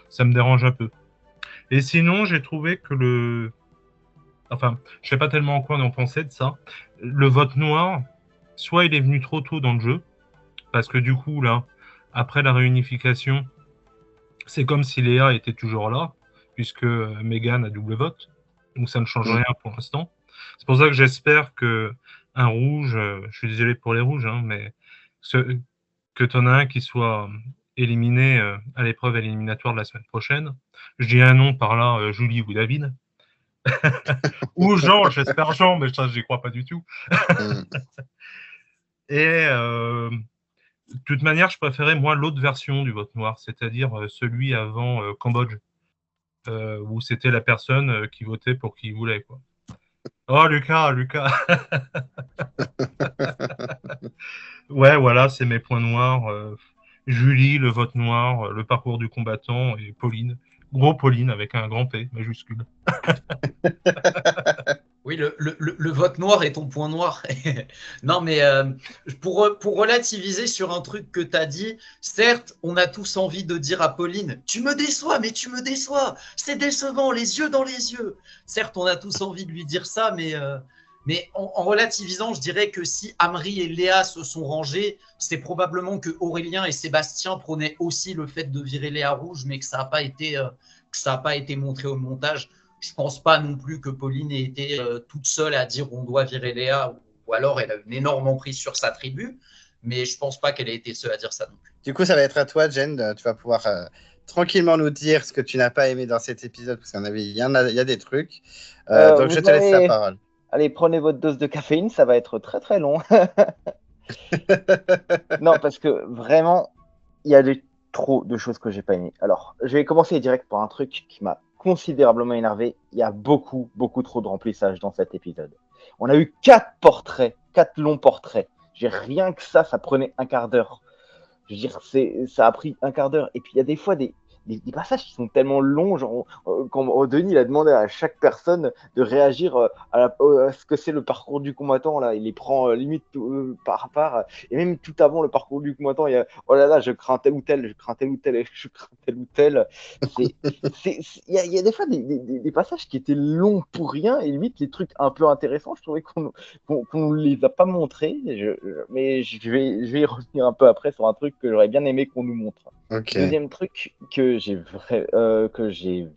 [SPEAKER 3] Ça me dérange un peu. Et sinon, j'ai trouvé que enfin, je sais pas tellement quoi en penser de ça. Le vote noir, soit il est venu trop tôt dans le jeu, parce que du coup, là, après la réunification, c'est comme si Léa était toujours là, puisque Megan a double vote. Donc ça ne change rien pour l'instant. C'est pour ça que j'espère que un rouge, je suis désolé pour les rouges, hein, mais que tu en as un qui soit éliminé à l'épreuve éliminatoire de la semaine prochaine. Je dis un nom par là, Julie ou David. Ou Jean, j'espère Jean, mais ça, j'y crois pas du tout. Et de toute manière, je préférais moi l'autre version du vote noir, c'est-à-dire celui avant Cambodge, où c'était la personne qui votait pour qui il voulait, quoi. Oh, Lucas. Ouais, voilà, c'est mes points noirs. Julie, le vote noir, le parcours du combattant et Pauline. Gros Pauline avec un grand P majuscule.
[SPEAKER 2] Oui, le vote noir est ton point noir. Non, mais pour relativiser sur un truc que tu as dit, certes, on a tous envie de dire à Pauline, tu me déçois, mais tu me déçois, c'est décevant, les yeux dans les yeux. Certes, on a tous envie de lui dire ça, mais en relativisant, je dirais que si Amri et Léa se sont rangés, c'est probablement que Aurélien et Sébastien prenaient aussi le fait de virer Léa rouge, mais que ça n'a pas été montré au montage. Je pense pas non plus que Pauline ait été toute seule à dire on doit virer Léa, ou alors elle a une énorme emprise sur sa tribu, mais je pense pas qu'elle ait été seule à dire ça non plus.
[SPEAKER 1] Du coup, ça va être à toi, Jen. Tu vas pouvoir tranquillement nous dire ce que tu n'as pas aimé dans cet épisode, parce il y a des trucs. Donc, je te laisse la parole.
[SPEAKER 4] Allez, prenez votre dose de caféine, ça va être très très long. Non, parce que vraiment, il y a trop de choses que j'ai pas aimées. Alors, je vais commencer direct par un truc qui m'a considérablement énervé. Il y a beaucoup trop de remplissage dans cet épisode. On a eu 4 longs portraits. Rien que ça prenait un quart d'heure. Je veux dire, ça a pris un quart d'heure. Et puis, il y a des fois des passages qui sont tellement longs. Genre, quand Denis il a demandé à chaque personne de réagir à ce que c'est le parcours du combattant, là, il les prend limite par part. Et même tout avant le parcours du combattant, il y a oh là là, je crains tel ou tel, je crains tel ou tel, je crains tel ou tel. Il y a des fois des passages qui étaient longs pour rien et limite les trucs un peu intéressants. Je trouvais qu'on les a pas montrés. Mais je vais y revenir un peu après sur un truc que j'aurais bien aimé qu'on nous montre.
[SPEAKER 1] Okay.
[SPEAKER 4] Deuxième truc que j'ai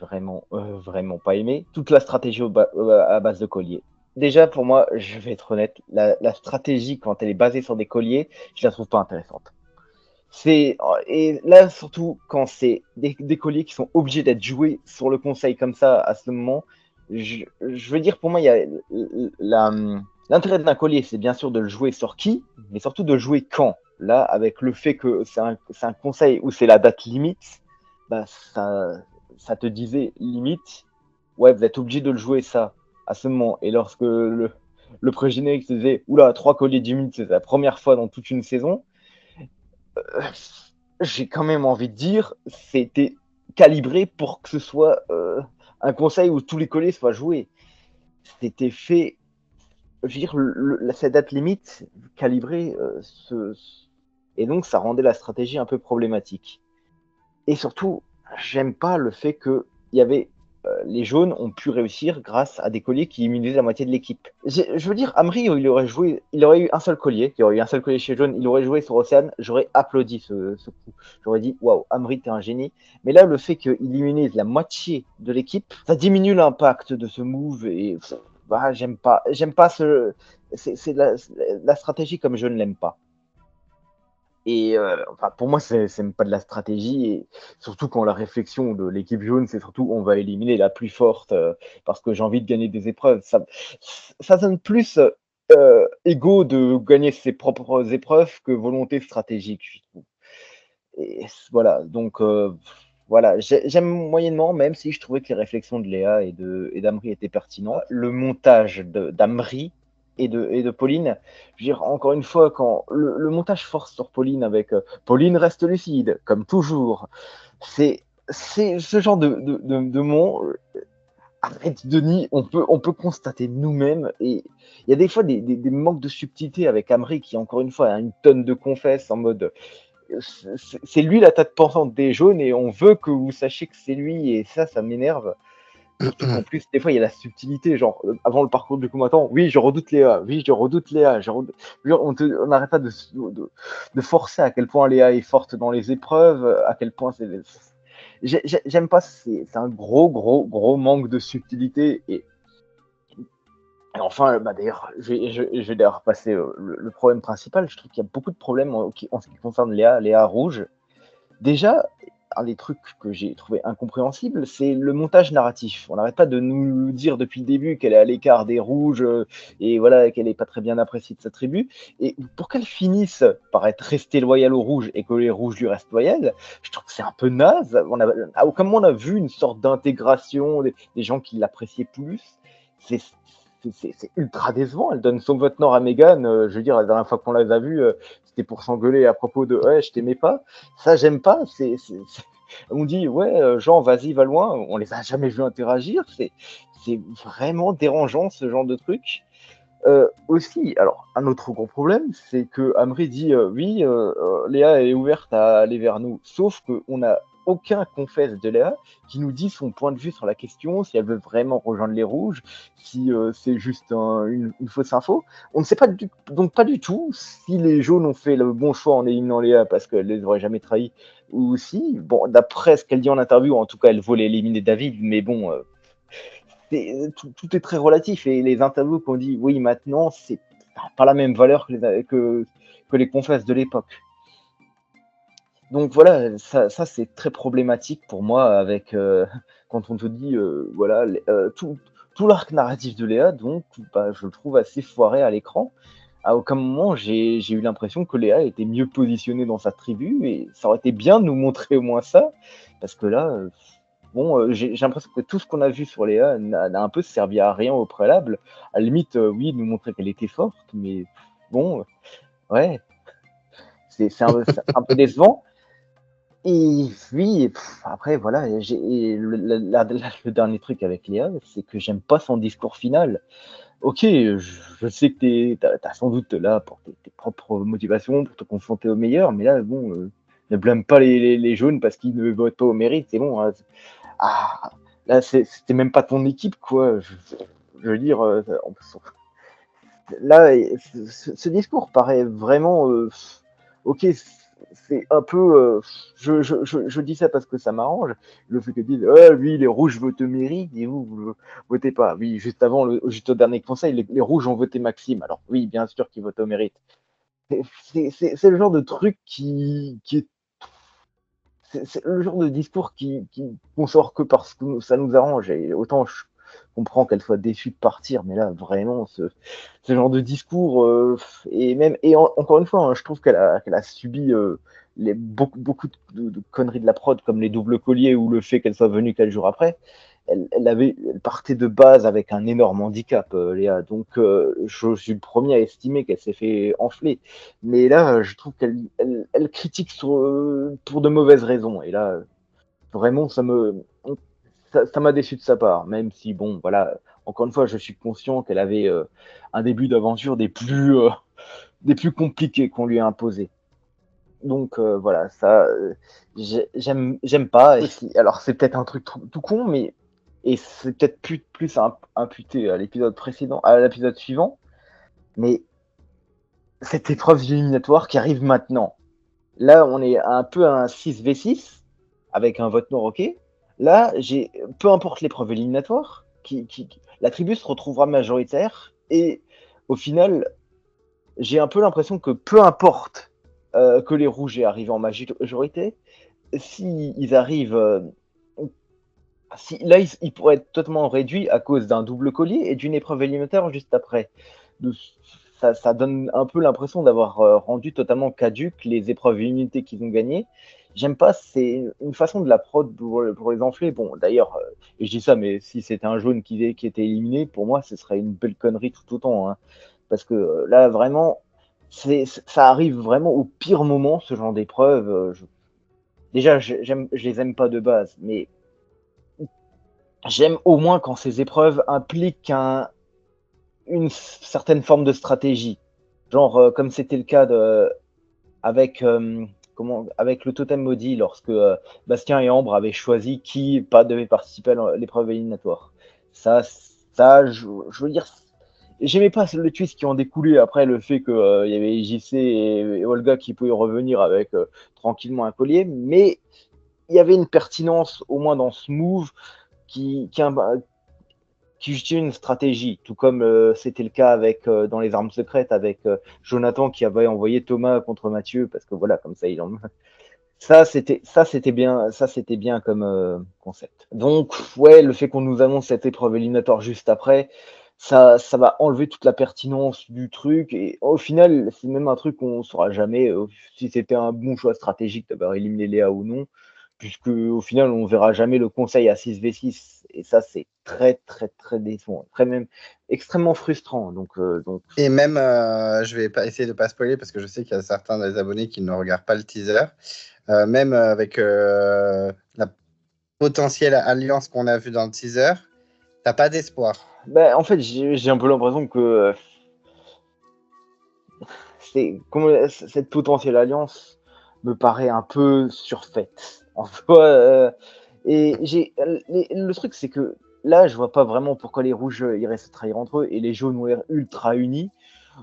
[SPEAKER 4] vraiment pas aimé, toute la stratégie à base de colliers. Déjà, pour moi, je vais être honnête, la stratégie, quand elle est basée sur des colliers, je la trouve pas intéressante. Et là, surtout, quand c'est des colliers qui sont obligés d'être joués sur le conseil comme ça, à ce moment, je veux dire, pour moi, il y a l'intérêt d'un collier, c'est bien sûr de le jouer sur qui, mais surtout de le jouer quand. Là, avec le fait que c'est un conseil où c'est la date limite, bah ça te disait limite, ouais, vous êtes obligé de le jouer ça à ce moment. Et lorsque le pré-générique se disait, oula, 3 colliers 10 minutes, c'est la première fois dans toute une saison, j'ai quand même envie de dire, c'était calibré pour que ce soit un conseil où tous les colliers soient joués. C'était fait, je veux dire, cette date limite calibrée, et donc ça rendait la stratégie un peu problématique. Et surtout, j'aime pas le fait que il y avait les jaunes ont pu réussir grâce à des colliers qui immunisaient la moitié de l'équipe. Je veux dire, Amri, il aurait eu un seul collier, il y aurait eu un seul collier chez jaune, il aurait joué sur Océane, j'aurais applaudi ce coup. J'aurais dit, waouh, Amri, t'es un génie. Mais là, le fait qu'il immunise la moitié de l'équipe, ça diminue l'impact de ce move et bah, j'aime pas c'est la stratégie comme je ne l'aime pas. Et enfin, pour moi, c'est même pas de la stratégie, et surtout quand la réflexion de l'équipe jaune, c'est surtout on va éliminer la plus forte parce que j'ai envie de gagner des épreuves. Ça sonne plus ego de gagner ses propres épreuves que volonté stratégique, je trouve. Et voilà, donc voilà, j'aime moyennement, même si je trouvais que les réflexions de Léa et d'Amri étaient pertinentes. Le montage d'Amri et de Pauline, je veux dire, encore une fois, quand le montage force sur Pauline avec Pauline reste lucide, comme toujours, c'est ce genre de mots. Arrête, Denis, on peut constater nous-mêmes. Et il y a des fois des manques de subtilité avec Amri qui, encore une fois, a une tonne de confesse en mode c'est lui la tête pensante des jaunes et on veut que vous sachiez que c'est lui. Et ça m'énerve. Surtout qu'en plus, des fois, il y a la subtilité. Genre, avant le parcours du combattant, oui, je redoute Léa. Oui, je redoute Léa. On n'arrête pas de forcer à quel point Léa est forte dans les épreuves, à quel point c'est. J'aime pas, c'est un gros manque de subtilité. Et enfin, bah d'ailleurs, je vais d'ailleurs passer le problème principal. Je trouve qu'il y a beaucoup de problèmes en ce qui concerne Léa Rouge. Déjà, un des trucs que j'ai trouvé incompréhensible, c'est le montage narratif. On n'arrête pas de nous dire depuis le début qu'elle est à l'écart des rouges et voilà qu'elle n'est pas très bien appréciée de sa tribu. Et pour qu'elle finisse par être restée loyale aux rouges et que les rouges lui restent loyales, je trouve que c'est un peu naze. À aucun moment on a vu une sorte d'intégration des gens qui l'appréciaient plus. C'est ultra décevant. Elle donne son vote nord à Meghan. Je veux dire, la dernière fois qu'on les a vus, c'était pour s'engueuler à propos de ouais, je t'aimais pas. Ça, j'aime pas. On dit ouais, Jean, vas-y, va loin. On les a jamais vus interagir. C'est vraiment dérangeant ce genre de truc. Aussi, alors un autre gros problème, c'est que Amri dit oui, Léa est ouverte à aller vers nous, sauf qu'on n'a aucun confesse de Léa qui nous dit son point de vue sur la question, si elle veut vraiment rejoindre les rouges, si c'est juste une fausse info. On ne sait pas donc pas du tout si les jaunes ont fait le bon choix en éliminant Léa parce qu'elle les aurait jamais trahis, ou si, bon, d'après ce qu'elle dit en interview, en tout cas, elle voulait éliminer David, mais bon. Tout est très relatif et les interviews qu'on dit oui maintenant, c'est pas la même valeur que les confesses de l'époque. Donc voilà, ça c'est très problématique pour moi avec quand on te dit voilà tout l'arc narratif de Léa, donc bah, je le trouve assez foiré à l'écran. À aucun moment j'ai eu l'impression que Léa était mieux positionnée dans sa tribu et ça aurait été bien de nous montrer au moins ça parce que là bon, j'ai l'impression que tout ce qu'on a vu sur Léa n'a un peu servi à rien au préalable. À la limite, oui, nous montrer qu'elle était forte, mais bon, ouais, c'est un peu décevant. Et puis, après, voilà, et le dernier truc avec Léa, c'est que j'aime pas son discours final. Ok, je sais que t'as sans doute là pour tes propres motivations, pour te confronter au meilleur, mais là, bon, ne blâme pas les jaunes parce qu'ils ne votent pas au mérite, c'est bon. Hein. Ah, là, c'était même pas ton équipe, quoi. Je veux dire, là, ce discours paraît vraiment. Ok, c'est un peu. Je dis ça parce que ça m'arrange. Le fait que disent, oui, les rouges votent mérite et vous votez pas. Oui, juste avant, juste au dernier conseil, les rouges ont voté Maxime. Alors, oui, bien sûr qu'ils votent au mérite. C'est le genre de truc qui est c'est le genre de discours qu'on sort que parce que ça nous arrange. Et autant je comprends qu'elle soit déçue de partir, mais là, vraiment, ce genre de discours, encore une fois, hein, je trouve qu'elle a subi beaucoup de conneries de la prod, comme les doubles colliers ou le fait qu'elle soit venue 4 jours après. Elle partait de base avec un énorme handicap, Léa. Donc, je suis le premier à estimer qu'elle s'est fait enfler. Mais là, je trouve qu'elle critique pour de mauvaises raisons. Et là, vraiment, ça m'a déçu de sa part. Même si, bon, voilà, encore une fois, je suis conscient qu'elle avait un début d'aventure des plus compliqués qu'on lui a imposé. Donc voilà, ça, j'aime pas. Alors c'est peut-être un truc tout con, mais et c'est peut-être plus imputé à l'épisode précédent, à l'épisode suivant. Mais cette épreuve éliminatoire qui arrive maintenant, là on est un peu à un 6v6 avec un vote noir, ok. Là, peu importe l'épreuve éliminatoire, la tribu se retrouvera majoritaire et au final, j'ai un peu l'impression que peu importe que les rouges aient arrivé en majorité, s'ils arrivent. Là, ils pourraient être totalement réduits à cause d'un double collier et d'une épreuve éliminatoire juste après. ça donne un peu l'impression d'avoir rendu totalement caduques les épreuves illimitées qu'ils ont gagnées. J'aime pas, c'est une façon de la prod pour les enfler. Bon, d'ailleurs, et je dis ça, mais si c'était un jaune qui était éliminé, pour moi, ce serait une belle connerie tout autant. Hein. Parce que là, vraiment, ça arrive vraiment au pire moment, ce genre d'épreuve. Déjà, je les aime pas de base, mais j'aime au moins quand ces épreuves impliquent une certaine forme de stratégie. Genre, comme c'était le cas avec, avec le totem maudit, lorsque Bastien et Ambre avaient choisi qui devait participer à l'épreuve éliminatoire. Ça, je veux dire, j'aimais pas le twist qui en découlait après le fait qu'il y avait JC et Olga qui pouvaient revenir avec tranquillement un collier, mais il y avait une pertinence au moins dans ce move qui justifiait une stratégie, tout comme c'était le cas avec dans les armes secrètes avec Jonathan qui avait envoyé Thomas contre Mathieu parce que voilà comme ça il en ça c'était bien comme concept. Donc ouais, le fait qu'on nous annonce cette épreuve éliminatoire juste après, ça va enlever toute la pertinence du truc et au final c'est même un truc qu'on saura jamais si c'était un bon choix stratégique d'avoir éliminé Léa ou non, puisque au final on verra jamais le conseil à 6v6 et ça c'est très très très décevant, très même extrêmement frustrant. Donc
[SPEAKER 1] Et même, je vais pas essayer de pas spoiler parce que je sais qu'il y a certains des abonnés qui ne regardent pas le teaser. Même avec la potentielle alliance qu'on a vue dans le teaser, t'as pas d'espoir.
[SPEAKER 4] ben, en fait j'ai un peu l'impression que cette potentielle alliance me paraît un peu surfaite. En soi, et le truc, c'est que là, je vois pas vraiment pourquoi les rouges iraient se trahir entre eux et les jaunes ont l'air ultra unis.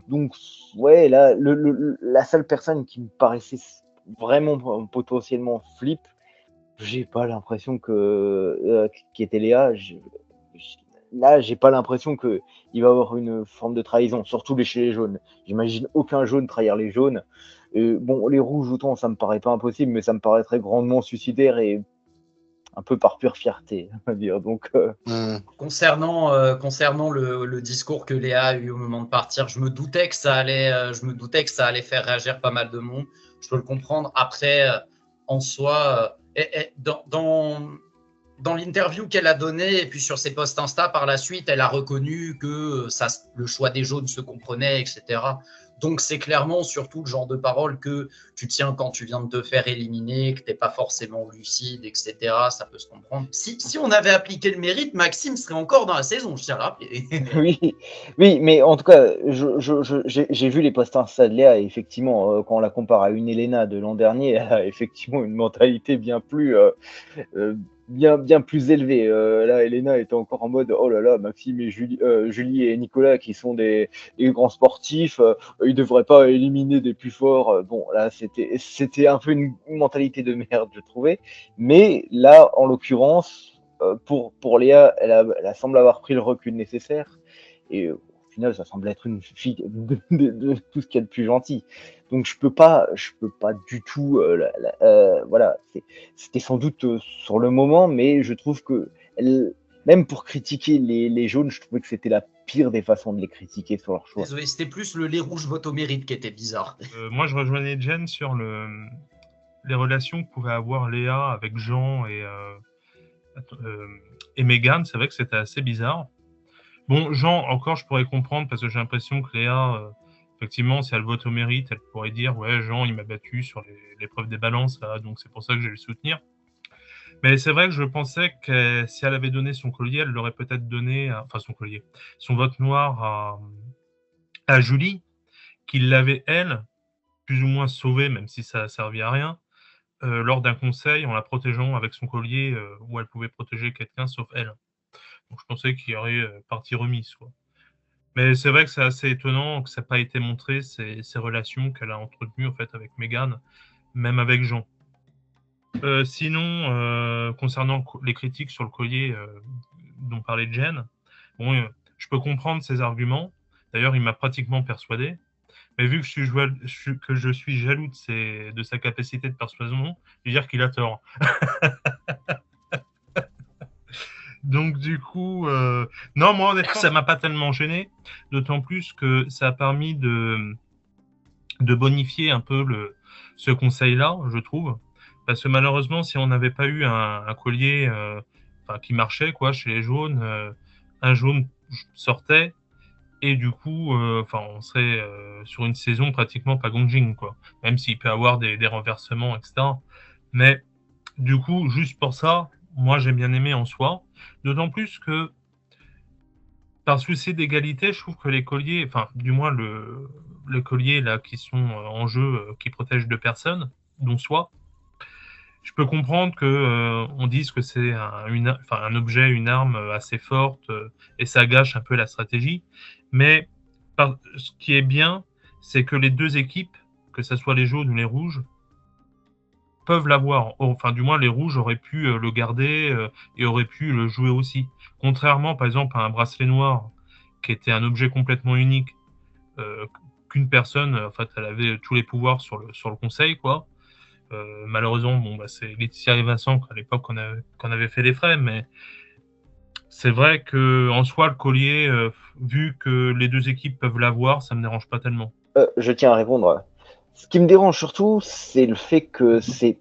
[SPEAKER 4] Donc, ouais, là, la seule personne qui me paraissait vraiment potentiellement flip, j'ai pas l'impression qui était Léa. Là, j'ai pas l'impression qu'il va y avoir une forme de trahison, surtout chez les jaunes. J'imagine aucun jaune trahir les jaunes. Bon, les rouges, autant, ça me paraît pas impossible, mais ça me paraîtrait grandement suicidaire et un peu par pure fierté, on va dire. Donc,
[SPEAKER 2] Concernant le discours que Léa a eu au moment de partir, je me doutais que ça allait faire réagir pas mal de monde. Je peux le comprendre. Après, en soi, dans l'interview qu'elle a donnée et puis sur ses posts Insta par la suite, elle a reconnu que le choix des jaunes se comprenait, etc. Donc, c'est clairement surtout le genre de parole que tu tiens quand tu viens de te faire éliminer, que tu n'es pas forcément lucide, etc. Ça peut se comprendre. Si on avait appliqué le mérite, Maxime serait encore dans la saison, je tiens à le rappeler.
[SPEAKER 4] oui, mais en tout cas, j'ai vu les posts Insta de Léa et effectivement, quand on la compare à une Elena de l'an dernier, elle a effectivement une mentalité bien plus élevée. Là, Elena était encore en mode oh là là, Maxime et Julie et Nicolas qui sont des grands sportifs, ils devraient pas éliminer des plus forts. Bon, là, c'était un peu une mentalité de merde, je trouvais. Mais là, en l'occurrence, pour Léa, elle semble avoir pris le recul nécessaire. Et au final, ça semble être une fille de tout ce qu'il y a de plus gentil. Donc je peux pas du tout. Voilà, c'était sans doute sur le moment, mais je trouve que même pour critiquer les jaunes, je trouvais que c'était la pire des façons de les critiquer sur leur choix.
[SPEAKER 2] Désolé, c'était plus les rouges vote au mérite qui était bizarre.
[SPEAKER 3] Moi, je rejoignais Jen sur les relations que pouvait avoir Léa avec Jean et Megan. C'est vrai que c'était assez bizarre. Bon, Jean, encore, je pourrais comprendre parce que j'ai l'impression que Léa, effectivement, si elle vote au mérite, elle pourrait dire ouais, Jean, il m'a battu sur l'épreuve des balances, là, donc c'est pour ça que je vais le soutenir. Mais c'est vrai que je pensais que si elle avait donné son collier, elle l'aurait peut-être donné, enfin son collier, son vote noir à Julie, qui l'avait, elle, plus ou moins sauvée, même si ça a servi à rien, lors d'un conseil en la protégeant avec son collier où elle pouvait protéger quelqu'un sauf elle. Donc je pensais qu'il y aurait partie remise, quoi. Mais c'est vrai que c'est assez étonnant que ça n'a pas été montré, ces relations qu'elle a entretenues en fait, avec Meghan, même avec Jean. Sinon, concernant les critiques sur le collier dont parlait Jen, bon, je peux comprendre ses arguments. D'ailleurs, il m'a pratiquement persuadé. Mais vu que je suis jaloux de sa capacité de persuasion, je veux dire qu'il a tort. Donc du coup, non, moi honnêtement, ça m'a pas tellement gêné, d'autant plus que ça a permis de bonifier un peu ce conseil-là, je trouve. Parce que malheureusement, si on n'avait pas eu un collier qui marchait quoi, chez les jaunes, un jaune sortait et du coup, on serait sur une saison pratiquement pas Gongjing, quoi. Même s'il peut y avoir des renversements, etc. Mais du coup, juste pour ça, moi j'ai bien aimé en soi. D'autant plus que par souci d'égalité, je trouve que les colliers, enfin, du moins le collier là qui sont en jeu, qui protègent deux personnes, dont soi, je peux comprendre que on dise que c'est un objet, une arme assez forte et ça gâche un peu la stratégie. Mais ce qui est bien, c'est que les deux équipes, que ce soit les jaunes ou les rouges, peuvent l'avoir. Enfin, du moins, les rouges auraient pu le garder et auraient pu le jouer aussi. Contrairement, par exemple, à un bracelet noir, qui était un objet complètement unique, qu'une personne, en fait, elle avait tous les pouvoirs sur le conseil, quoi. Malheureusement, c'est Laetitia et Vincent qu'à l'époque qu'on avait fait les frais, mais c'est vrai que en soi, le collier, vu que les deux équipes peuvent l'avoir, ça me dérange pas tellement.
[SPEAKER 4] Je tiens à répondre. Ce qui me dérange surtout, c'est le fait que c'est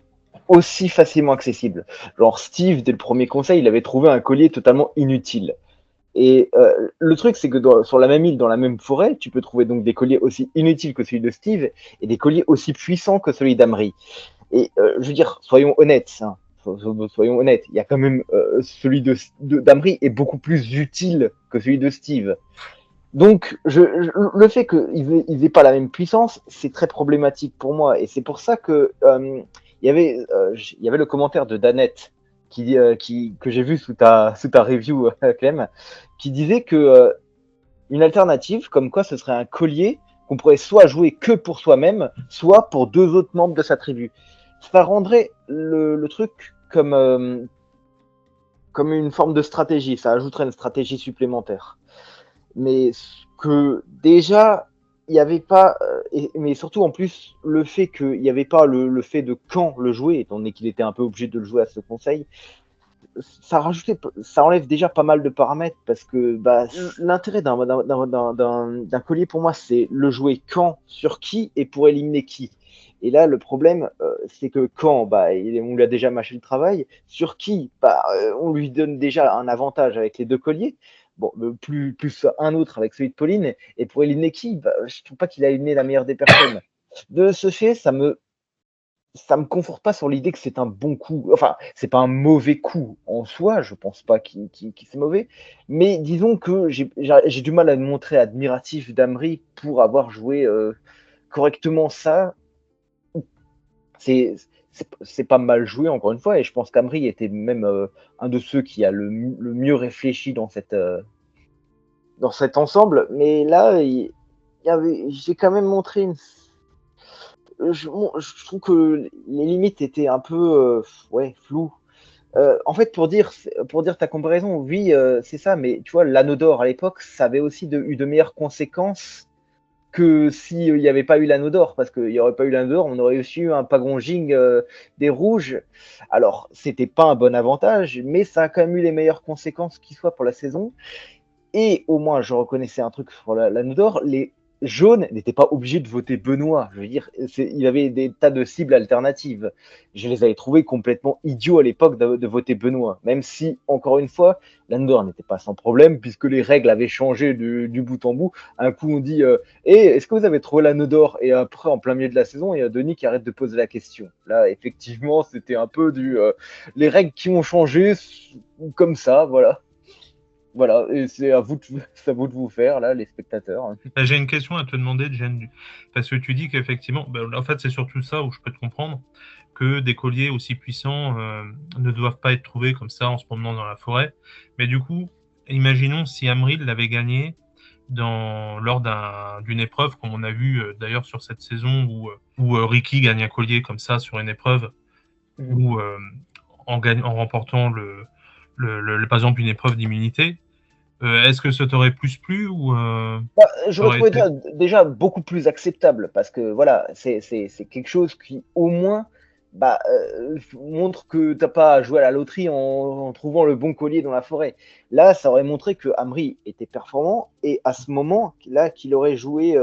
[SPEAKER 4] aussi facilement accessible. Genre Steve, dès le premier conseil, il avait trouvé un collier totalement inutile. Et le truc, c'est que sur la même île, dans la même forêt, tu peux trouver donc des colliers aussi inutiles que celui de Steve et des colliers aussi puissants que celui d'Amri. Et je veux dire, soyons honnêtes, hein, soyons honnêtes, il y a quand même celui d'Amri est beaucoup plus utile que celui de Steve. Donc, le fait qu'ils n'aient pas la même puissance, c'est très problématique pour moi. Et c'est pour ça que il y avait le commentaire de Danette que j'ai vu sous ta review, Clem, qui disait que une alternative, comme quoi ce serait un collier qu'on pourrait soit jouer que pour soi-même, soit pour deux autres membres de sa tribu. Ça rendrait le truc comme une forme de stratégie. Ça ajouterait une stratégie supplémentaire. Mais que déjà, il n'y avait pas, mais surtout en plus, le fait qu'il n'y avait pas le fait de quand le jouer, étant donné qu'il était un peu obligé de le jouer à ce conseil, ça enlève déjà pas mal de paramètres parce que l'intérêt d'un collier pour moi, c'est le jouer quand, sur qui et pour éliminer qui. Et là, le problème, c'est que quand, on lui a déjà mâché le travail, sur qui, on lui donne déjà un avantage avec les deux colliers. Bon, plus un autre avec celui de Pauline. Et pour éliminer qui, je trouve pas qu'il a éliminé la meilleure des personnes. De ce fait, ça me conforte pas sur l'idée que c'est un bon coup. Enfin, c'est pas un mauvais coup en soi, je pense pas qu'il c'est mauvais. Mais disons que j'ai du mal à me montrer admiratif d'Amri pour avoir joué correctement ça. C'est pas mal joué, encore une fois, et je pense qu'Amri était même un de ceux qui a le mieux réfléchi dans cet ensemble. Mais là, j'ai quand même montré je trouve que les limites étaient un peu floues. En fait, pour dire ta comparaison, oui, c'est ça, mais tu vois, l'anneau d'or à l'époque, ça avait aussi eu de meilleures conséquences que s'il n'y avait pas eu l'anneau d'or, parce qu'il n'y aurait pas eu l'anneau d'or, on aurait aussi eu un Pagonjing des rouges. Alors, c'était pas un bon avantage, mais ça a quand même eu les meilleures conséquences qui soient pour la saison. Et au moins, je reconnaissais un truc pour l'anneau d'or, les jaunes n'étaient pas obligés de voter Benoît. Je veux dire, il avait des tas de cibles alternatives. Je les avais trouvés complètement idiots à l'époque de voter Benoît, même si, encore une fois, l'anneau d'or n'était pas sans problème, puisque les règles avaient changé du bout en bout. Un coup, on dit est-ce que vous avez trouvé l'anneau d'or? Et après, en plein milieu de la saison, il y a Denis qui arrête de poser la question. Là, effectivement, c'était un peu les règles qui ont changé comme ça, voilà. Voilà, et c'est à vous de vous faire, là, les spectateurs.
[SPEAKER 3] J'ai une question à te demander, Jen, parce que tu dis qu'effectivement, en fait, c'est surtout ça où je peux te comprendre, que des colliers aussi puissants ne doivent pas être trouvés comme ça en se promenant dans la forêt. Mais du coup, imaginons si Amril l'avait gagné lors d'une épreuve, comme on a vu d'ailleurs sur cette saison où Ricky gagne un collier comme ça sur une épreuve, ou en remportant par exemple une épreuve d'immunité. Est-ce que ça t'aurait plus plu ou
[SPEAKER 4] je le trouvais déjà beaucoup plus acceptable parce que voilà, c'est quelque chose qui au moins montre que t'as pas joué à la loterie en trouvant le bon collier dans la forêt. Là, ça aurait montré que Amri était performant et à ce moment-là, qu'il aurait joué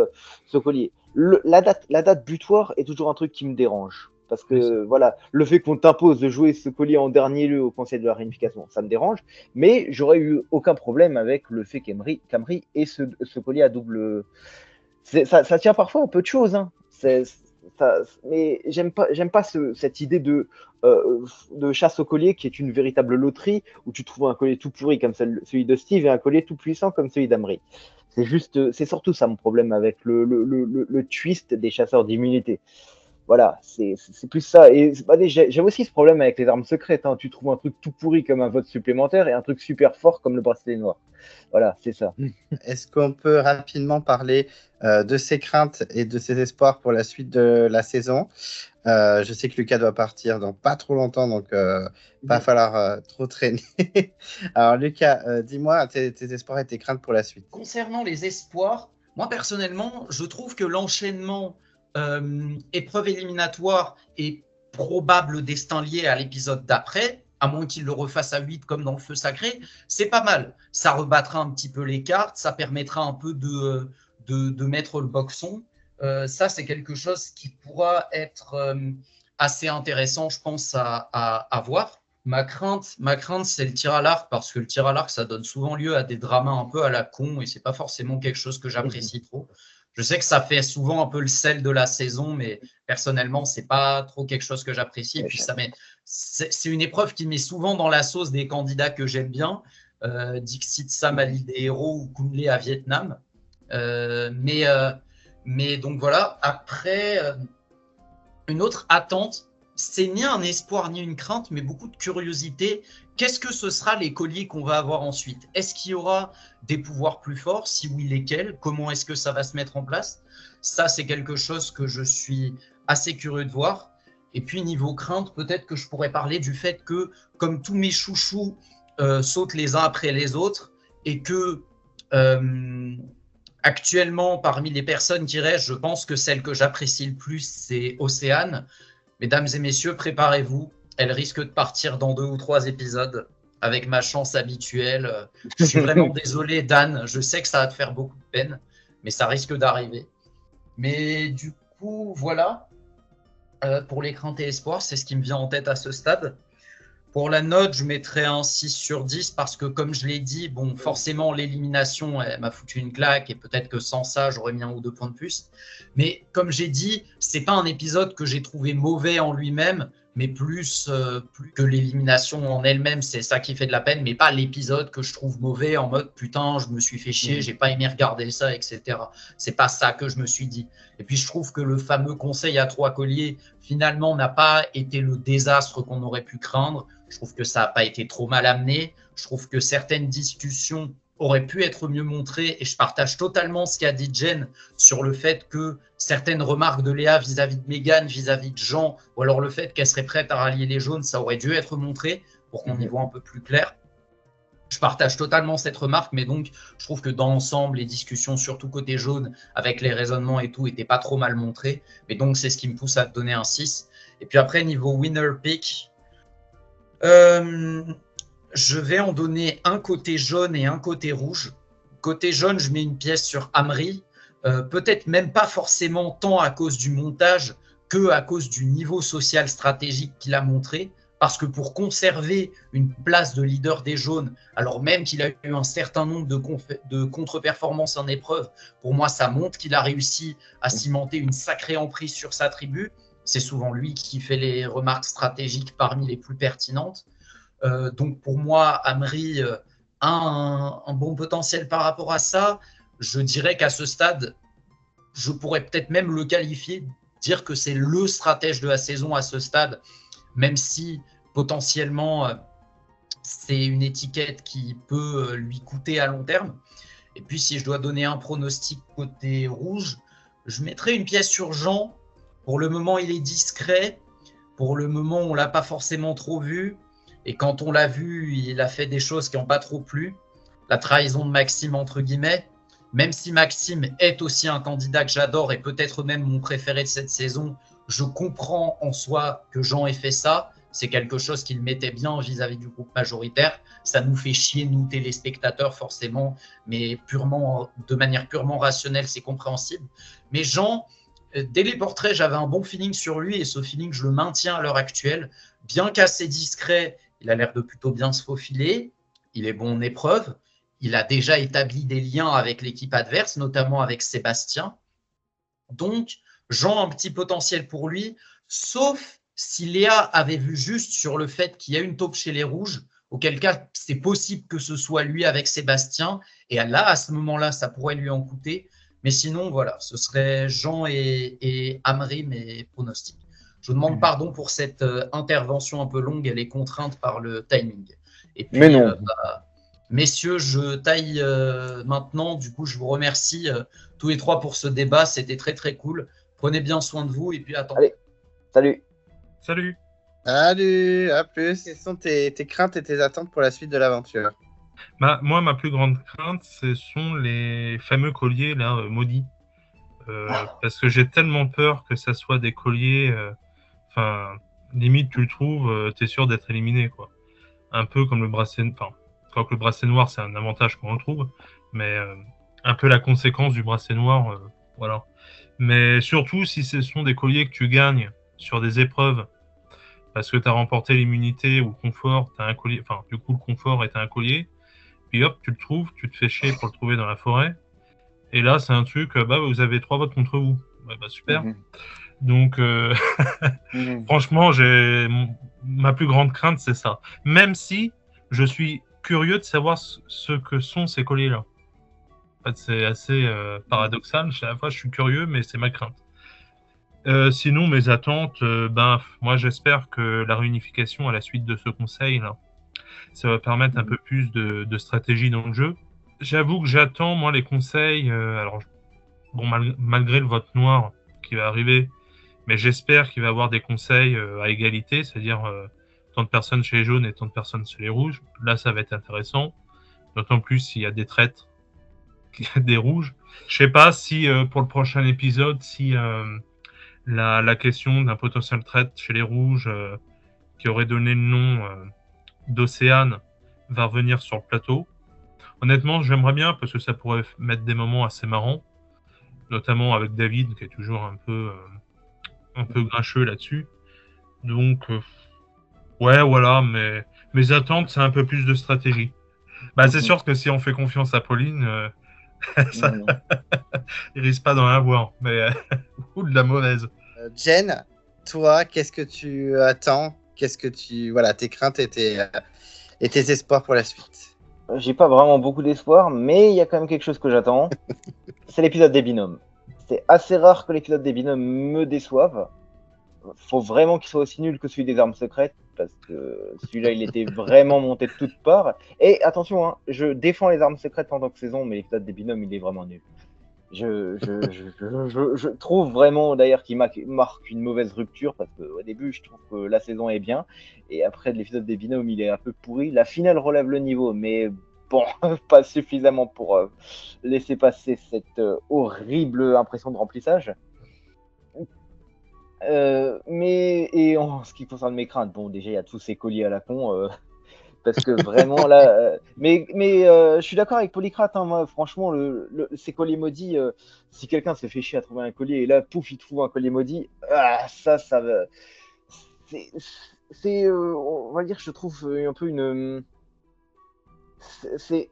[SPEAKER 4] ce collier. La date butoir est toujours un truc qui me dérange. Parce que voilà, le fait qu'on t'impose de jouer ce collier en dernier lieu au conseil de la réunification, ça me dérange. Mais j'aurais eu aucun problème avec le fait qu'Amri ait ce collier à double. Ça tient parfois un peu de choses, hein. Mais j'aime pas cette idée de chasse au collier qui est une véritable loterie où tu trouves un collier tout pourri comme celui de Steve et un collier tout puissant comme celui d'Amri. C'est surtout ça mon problème avec le twist des chasseurs d'immunité. Voilà, c'est plus ça. Et j'ai aussi ce problème avec les armes secrètes, hein. Tu trouves un truc tout pourri comme un vote supplémentaire et un truc super fort comme le bracelet noir. Voilà, c'est ça.
[SPEAKER 1] Est-ce qu'on peut rapidement parler de ses craintes et de ses espoirs pour la suite de la saison? Je sais que Lucas doit partir dans pas trop longtemps, donc va falloir trop traîner. Alors Lucas, dis-moi tes espoirs et tes craintes pour la suite.
[SPEAKER 2] Concernant les espoirs, moi personnellement, je trouve que l'enchaînement épreuve éliminatoire et probable destin lié à l'épisode d'après, à moins qu'il le refasse à 8 comme dans le feu sacré, c'est pas mal. Ça rebattra un petit peu les cartes, ça permettra un peu de mettre le boxon. Ça, c'est quelque chose qui pourra être assez intéressant, je pense, à voir. Ma crainte, c'est le tir à l'arc, parce que le tir à l'arc, ça donne souvent lieu à des dramas un peu à la con, et c'est pas forcément quelque chose que j'apprécie trop. Je sais que ça fait souvent un peu le sel de la saison, mais personnellement, c'est pas trop quelque chose que j'apprécie. Et puis c'est une épreuve qui met souvent dans la sauce des candidats que j'aime bien, Dixit Sam à l'île des héros ou Kunle à Vietnam. Mais donc voilà. Après, une autre attente, c'est ni un espoir ni une crainte, mais beaucoup de curiosité. Qu'est-ce que ce sera les colliers qu'on va avoir ensuite? Est-ce qu'il y aura des pouvoirs plus forts? Si oui, lesquels? Comment est-ce que ça va se mettre en place? Ça, c'est quelque chose que je suis assez curieux de voir. Et puis, niveau crainte, peut-être que je pourrais parler du fait que, comme tous mes chouchous sautent les uns après les autres, et que actuellement, parmi les personnes qui restent, je pense que celle que j'apprécie le plus, c'est Océane. Mesdames et messieurs, préparez-vous. Elle risque de partir dans 2 ou 3 épisodes avec ma chance habituelle. Je suis vraiment désolé, Dan. Je sais que ça va te faire beaucoup de peine, mais ça risque d'arriver. Mais du coup, voilà. Pour les craintes et espoirs, c'est ce qui me vient en tête à ce stade. Pour la note, je mettrais un 6 sur 10 parce que, comme je l'ai dit, bon, forcément, l'élimination elle m'a foutu une claque et peut-être que sans ça, j'aurais mis 1 ou 2 points de plus. Mais comme j'ai dit, c'est pas un épisode que j'ai trouvé mauvais en lui-même, mais plus que l'élimination en elle-même, c'est ça qui fait de la peine, mais pas l'épisode que je trouve mauvais en mode putain, je me suis fait chier, j'ai pas aimé regarder ça, etc. C'est pas ça que je me suis dit. Et puis je trouve que le fameux conseil à 3 colliers, finalement, n'a pas été le désastre qu'on aurait pu craindre. Je trouve que ça n'a pas été trop mal amené. Je trouve que certaines discussions auraient pu être mieux montrées et je partage totalement ce qu'a dit Jen sur le fait que certaines remarques de Léa vis-à-vis de Megan, vis-à-vis de Jean, ou alors le fait qu'elle serait prête à rallier les jaunes, ça aurait dû être montré pour qu'on y voit un peu plus clair. Je partage totalement cette remarque, mais donc je trouve que dans l'ensemble, les discussions, surtout côté jaune, avec les raisonnements et tout, n'étaient pas trop mal montrées. Mais donc c'est ce qui me pousse à te donner un 6. Et puis après, niveau winner pick, je vais en donner un côté jaune et un côté rouge. Côté jaune, je mets une pièce sur Amri. Peut-être même pas forcément tant à cause du montage que à cause du niveau social stratégique qu'il a montré. Parce que pour conserver une place de leader des jaunes, alors même qu'il a eu un certain nombre de contre-performances en épreuve, pour moi, ça montre qu'il a réussi à cimenter une sacrée emprise sur sa tribu. C'est souvent lui qui fait les remarques stratégiques parmi les plus pertinentes. Donc pour moi, Amri a un bon potentiel par rapport à ça. Je dirais qu'à ce stade, je pourrais peut-être même le qualifier, dire que c'est le stratège de la saison à ce stade, même si potentiellement c'est une étiquette qui peut lui coûter à long terme. Et puis si je dois donner un pronostic côté rouge, je mettrais une pièce sur Jean. Pour le moment, il est discret. Pour le moment, on ne l'a pas forcément trop vu. Et quand on l'a vu, il a fait des choses qui n'ont pas trop plu. La trahison de Maxime, entre guillemets. Même si Maxime est aussi un candidat que j'adore et peut-être même mon préféré de cette saison, Je comprends en soi que Jean ait fait ça. C'est quelque chose qu'il mettait bien vis-à-vis du groupe majoritaire. Ça nous fait chier, nous, téléspectateurs, forcément, mais de manière purement rationnelle, c'est compréhensible. Mais Jean, dès les portraits, j'avais un bon feeling sur lui et ce feeling, je le maintiens à l'heure actuelle. Bien qu'assez discret, il a l'air de plutôt bien se faufiler. Il est bon en épreuve. Il a déjà établi des liens avec l'équipe adverse, notamment avec Sébastien. Donc, Jean a un petit potentiel pour lui, sauf si Léa avait vu juste sur le fait qu'il y a une taupe chez les Rouges, auquel cas c'est possible que ce soit lui avec Sébastien, et là, à ce moment-là, ça pourrait lui en coûter. Mais sinon, voilà, ce serait Jean et Amri, mes pronostics. Je vous demande pardon pour cette intervention un peu longue, elle est contrainte par le timing. Et puis,
[SPEAKER 4] Mais non.
[SPEAKER 2] messieurs, je taille maintenant. Du coup, je vous remercie tous les trois pour ce débat. C'était très, très cool. Prenez bien soin de vous et puis attends.
[SPEAKER 4] Allez, salut.
[SPEAKER 3] Salut.
[SPEAKER 1] Salut, à plus. Quelles sont tes craintes et tes attentes pour la suite de l'aventure?
[SPEAKER 3] Moi, ma plus grande crainte, ce sont les fameux colliers là, maudits. Parce que j'ai tellement peur que ça soit des colliers. Limite, tu le trouves, t'es sûr d'être éliminé, quoi. Un peu comme le bracelet. Enfin, quand le bracelet noir, c'est un avantage qu'on le trouve, mais un peu la conséquence du bracelet noir, voilà. Mais surtout, si ce sont des colliers que tu gagnes sur des épreuves, parce que tu as remporté l'immunité ou le confort, tu as un collier, enfin, du coup, le confort est un collier, puis hop, tu le trouves, tu te fais chier pour le trouver dans la forêt, et là, c'est un truc, vous avez 3 votes contre vous. Super. Donc, franchement, ma plus grande crainte, c'est ça. Même si je suis curieux de savoir ce que sont ces colliers-là. En fait, c'est assez paradoxal. À la fois, je suis curieux, mais c'est ma crainte. Sinon, mes attentes, moi, j'espère que la réunification à la suite de ce conseil, là, ça va permettre un peu plus de stratégie dans le jeu. J'avoue que j'attends, moi, les conseils. Malgré le vote noir qui va arriver, mais j'espère qu'il va y avoir des conseils à égalité, c'est-à-dire tant de personnes chez les jaunes et tant de personnes chez les rouges. Là, ça va être intéressant, d'autant plus s'il y a des traîtres, des rouges. Je sais pas si pour le prochain épisode, si la question d'un potentiel traître chez les rouges qui aurait donné le nom d'Océane va revenir sur le plateau. Honnêtement, j'aimerais bien parce que ça pourrait mettre des moments assez marrants, notamment avec David qui est toujours un peu grincheux là-dessus. Donc, ouais, voilà, mais mes attentes, c'est un peu plus de stratégie. C'est sûr que si on fait confiance à Pauline, il risque pas d'en avoir, mais ou de la mauvaise.
[SPEAKER 1] Jen, toi, qu'est-ce que tu attends? Tes craintes et tes espoirs pour la suite?
[SPEAKER 4] J'ai pas vraiment beaucoup d'espoir, mais il y a quand même quelque chose que j'attends. C'est l'épisode des binômes. C'est assez rare que l'épisode des binômes me déçoive. Faut vraiment qu'il soit aussi nul que celui des armes secrètes, parce que celui-là, il était vraiment monté de toutes parts. Et attention, hein, je défends les armes secrètes pendant que saison, mais l'épisode des binômes, il est vraiment nul. Je trouve vraiment d'ailleurs qu'il marque une mauvaise rupture, parce qu'au début, je trouve que la saison est bien, et après, l'épisode des binômes, il est un peu pourri. La finale relève le niveau, mais bon, pas suffisamment pour laisser passer cette horrible impression de remplissage. Et en ce qui concerne mes craintes, bon, déjà, il y a tous ces colliers à la con, parce que vraiment, là... je suis d'accord avec Polycrate, hein, moi, franchement, ces colliers maudits, si quelqu'un se fait chier à trouver un collier, et là, pouf, il trouve un collier maudit, ça va... on va dire, je trouve un peu une... C'est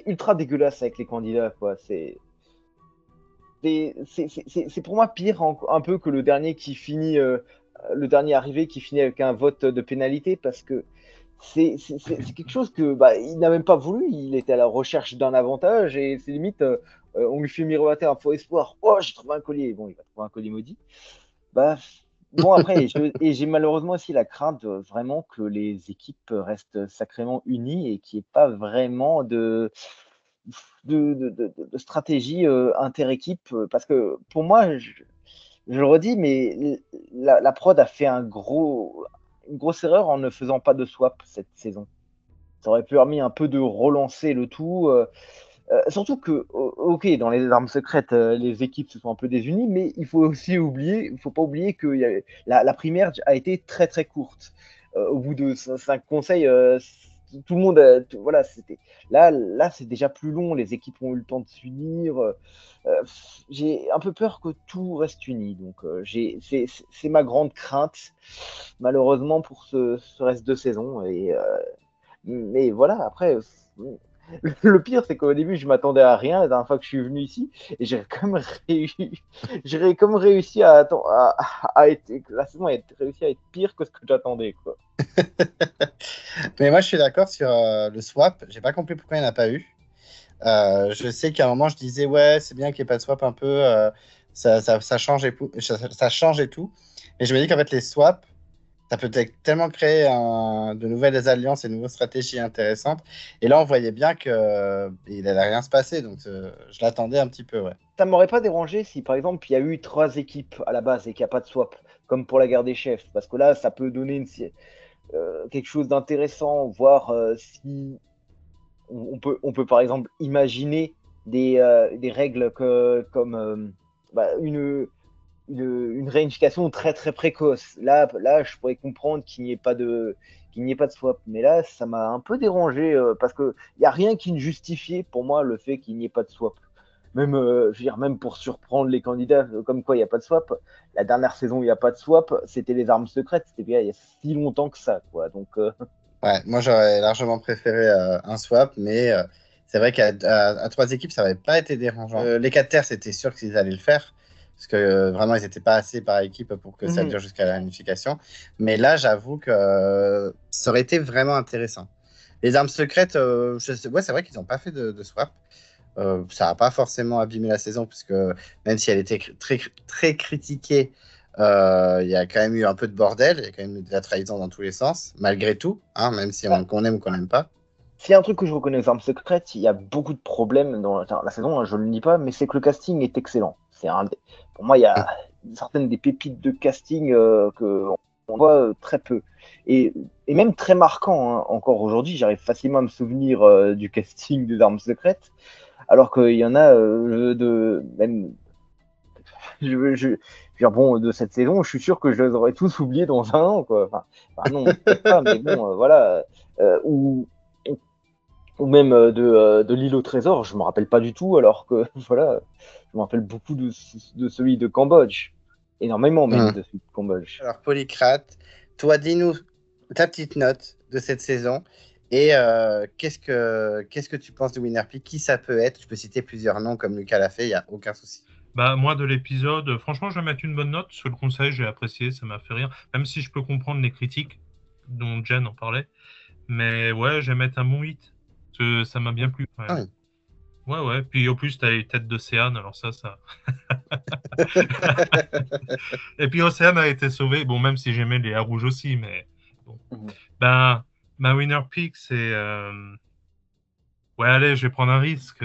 [SPEAKER 4] ultra dégueulasse avec les candidats, quoi, c'est pour moi pire un peu que le dernier qui finit, le dernier arrivé qui finit avec un vote de pénalité, parce que c'est quelque chose que il n'a même pas voulu. Il était à la recherche d'un avantage et c'est limite, on lui fait miroiter un faux espoir. Oh, j'ai trouvé un collier. Bon, il va trouver un collier maudit. Bon, après, j'ai malheureusement aussi la crainte vraiment que les équipes restent sacrément unies et qu'il n'y ait pas vraiment de stratégie inter-équipe, parce que pour moi, je le redis, mais la prod a fait une grosse erreur en ne faisant pas de swap cette saison. Ça aurait permis un peu de relancer le tout. Surtout que, ok, dans les armes secrètes, les équipes se sont un peu désunies, mais il faut pas oublier que la primaire a été très très courte. Au bout de 5 conseils, tout le monde, voilà, là, c'est déjà plus long. Les équipes ont eu le temps de s'unir. J'ai un peu peur que tout reste uni. Donc, c'est ma grande crainte, malheureusement, pour ce reste de saison. Mais voilà, après, le pire, c'est qu'au début, je m'attendais à rien la dernière fois que je suis venu ici, et j'ai comme réussi à être, la saison a réussi à être pire que ce que j'attendais, quoi.
[SPEAKER 1] Mais moi, je suis d'accord sur le swap. J'ai pas compris pourquoi il n'y en a pas eu. Je sais qu'à un moment, je disais, ouais, c'est bien qu'il n'y ait pas de swap un peu. Ça change ça change et tout. Mais je me dis qu'en fait, les swaps, ça peut tellement créer de nouvelles alliances et de nouvelles stratégies intéressantes. Et là, on voyait bien qu'il n'allait rien se passer. Donc, je l'attendais un petit peu, ouais.
[SPEAKER 4] Ça m'aurait pas dérangé si, par exemple, il y a eu 3 équipes à la base et qu'il n'y a pas de swap, comme pour la guerre des chefs, parce que là, ça peut donner quelque chose d'intéressant, voir si on peut par exemple imaginer des règles comme une réunification très très précoce. Là, je pourrais comprendre qu'il n'y ait pas de swap. Mais là, ça m'a un peu dérangé parce qu'il n'y a rien qui ne justifiait pour moi le fait qu'il n'y ait pas de swap. Même, je veux dire, même pour surprendre les candidats, comme quoi il n'y a pas de swap. La dernière saison, il n'y a pas de swap. C'était les armes secrètes. C'était il y a si longtemps que ça, quoi. Donc,
[SPEAKER 1] Ouais, moi, j'aurais largement préféré un swap. Mais c'est vrai à 3 équipes, ça n'aurait pas été dérangeant. Les 4 terres, c'était sûr qu'ils allaient le faire. Parce que vraiment, ils n'étaient pas assez par équipe pour que ça dure jusqu'à la réunification. Mais là, j'avoue que ça aurait été vraiment intéressant. Les armes secrètes, ouais, c'est vrai qu'ils n'ont pas fait de swap. Ça n'a pas forcément abîmé la saison, puisque même si elle était très, très critiquée, il y a quand même eu un peu de bordel. Il y a quand même eu de la trahison dans tous les sens, malgré tout, hein, même si qu'on aime ou qu'on n'aime pas.
[SPEAKER 4] S'il y a un truc que je reconnais aux armes secrètes, il y a beaucoup de problèmes dans la saison, hein, je ne le nie pas, mais c'est que le casting est excellent. Pour moi, il y a certaines des pépites de casting que on voit très peu. Et même très marquant, hein, encore aujourd'hui, j'arrive facilement à me souvenir du casting des armes secrètes, alors qu'il y en a même bon, de cette saison, je suis sûr que je les aurais tous oubliés dans un an, quoi. Enfin, non, peut-être pas, mais bon, voilà. Ou même de l'île au trésor, je me rappelle pas du tout, alors que voilà, je me rappelle beaucoup de celui de Cambodge, énormément même de celui de Cambodge.
[SPEAKER 1] Alors, Polycrate, toi, dis-nous ta petite note de cette saison et qu'est-ce que tu penses de Winner Pick, qui ça peut être? Je peux citer plusieurs noms comme Lucas l'a fait, il n'y a aucun souci.
[SPEAKER 3] Bah, moi, de l'épisode, franchement, je vais mettre une bonne note. Sur le conseil, j'ai apprécié, ça m'a fait rire. Même si je peux comprendre les critiques dont Jen en parlait. Mais ouais, je vais mettre un bon 8. Parce que ça m'a bien plu quand même.
[SPEAKER 1] Ah oui.
[SPEAKER 3] Ouais. Puis au plus, t'as les têtes d'Océane, alors ça. Et puis Océane a été sauvé. Bon, même si j'aimais les rouges aussi, mais bon. Ben, ma winner pick, c'est. Ouais, allez, je vais prendre un risque.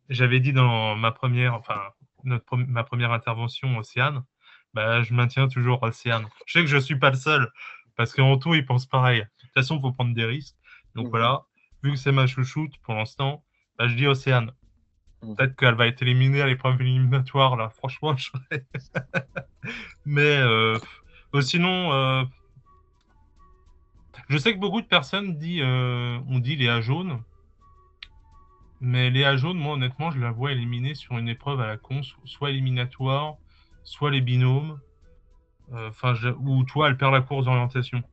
[SPEAKER 3] J'avais dit dans ma première intervention, Océane. Bah, je maintiens toujours Océane. Je sais que je suis pas le seul, parce qu'en tout, ils pensent pareil. De toute façon, il faut prendre des risques. Donc voilà, vu que c'est ma chouchoute pour l'instant, bah, je dis Océane. Peut-être qu'elle va être éliminée à l'épreuve éliminatoire, là. Franchement, mais sinon, je sais que beaucoup de personnes ont dit Léa Jaune. Mais Léa Jaune, moi, honnêtement, je la vois éliminée sur une épreuve à la con, soit éliminatoire, soit les binômes. Ou toi, elle perd la course d'orientation.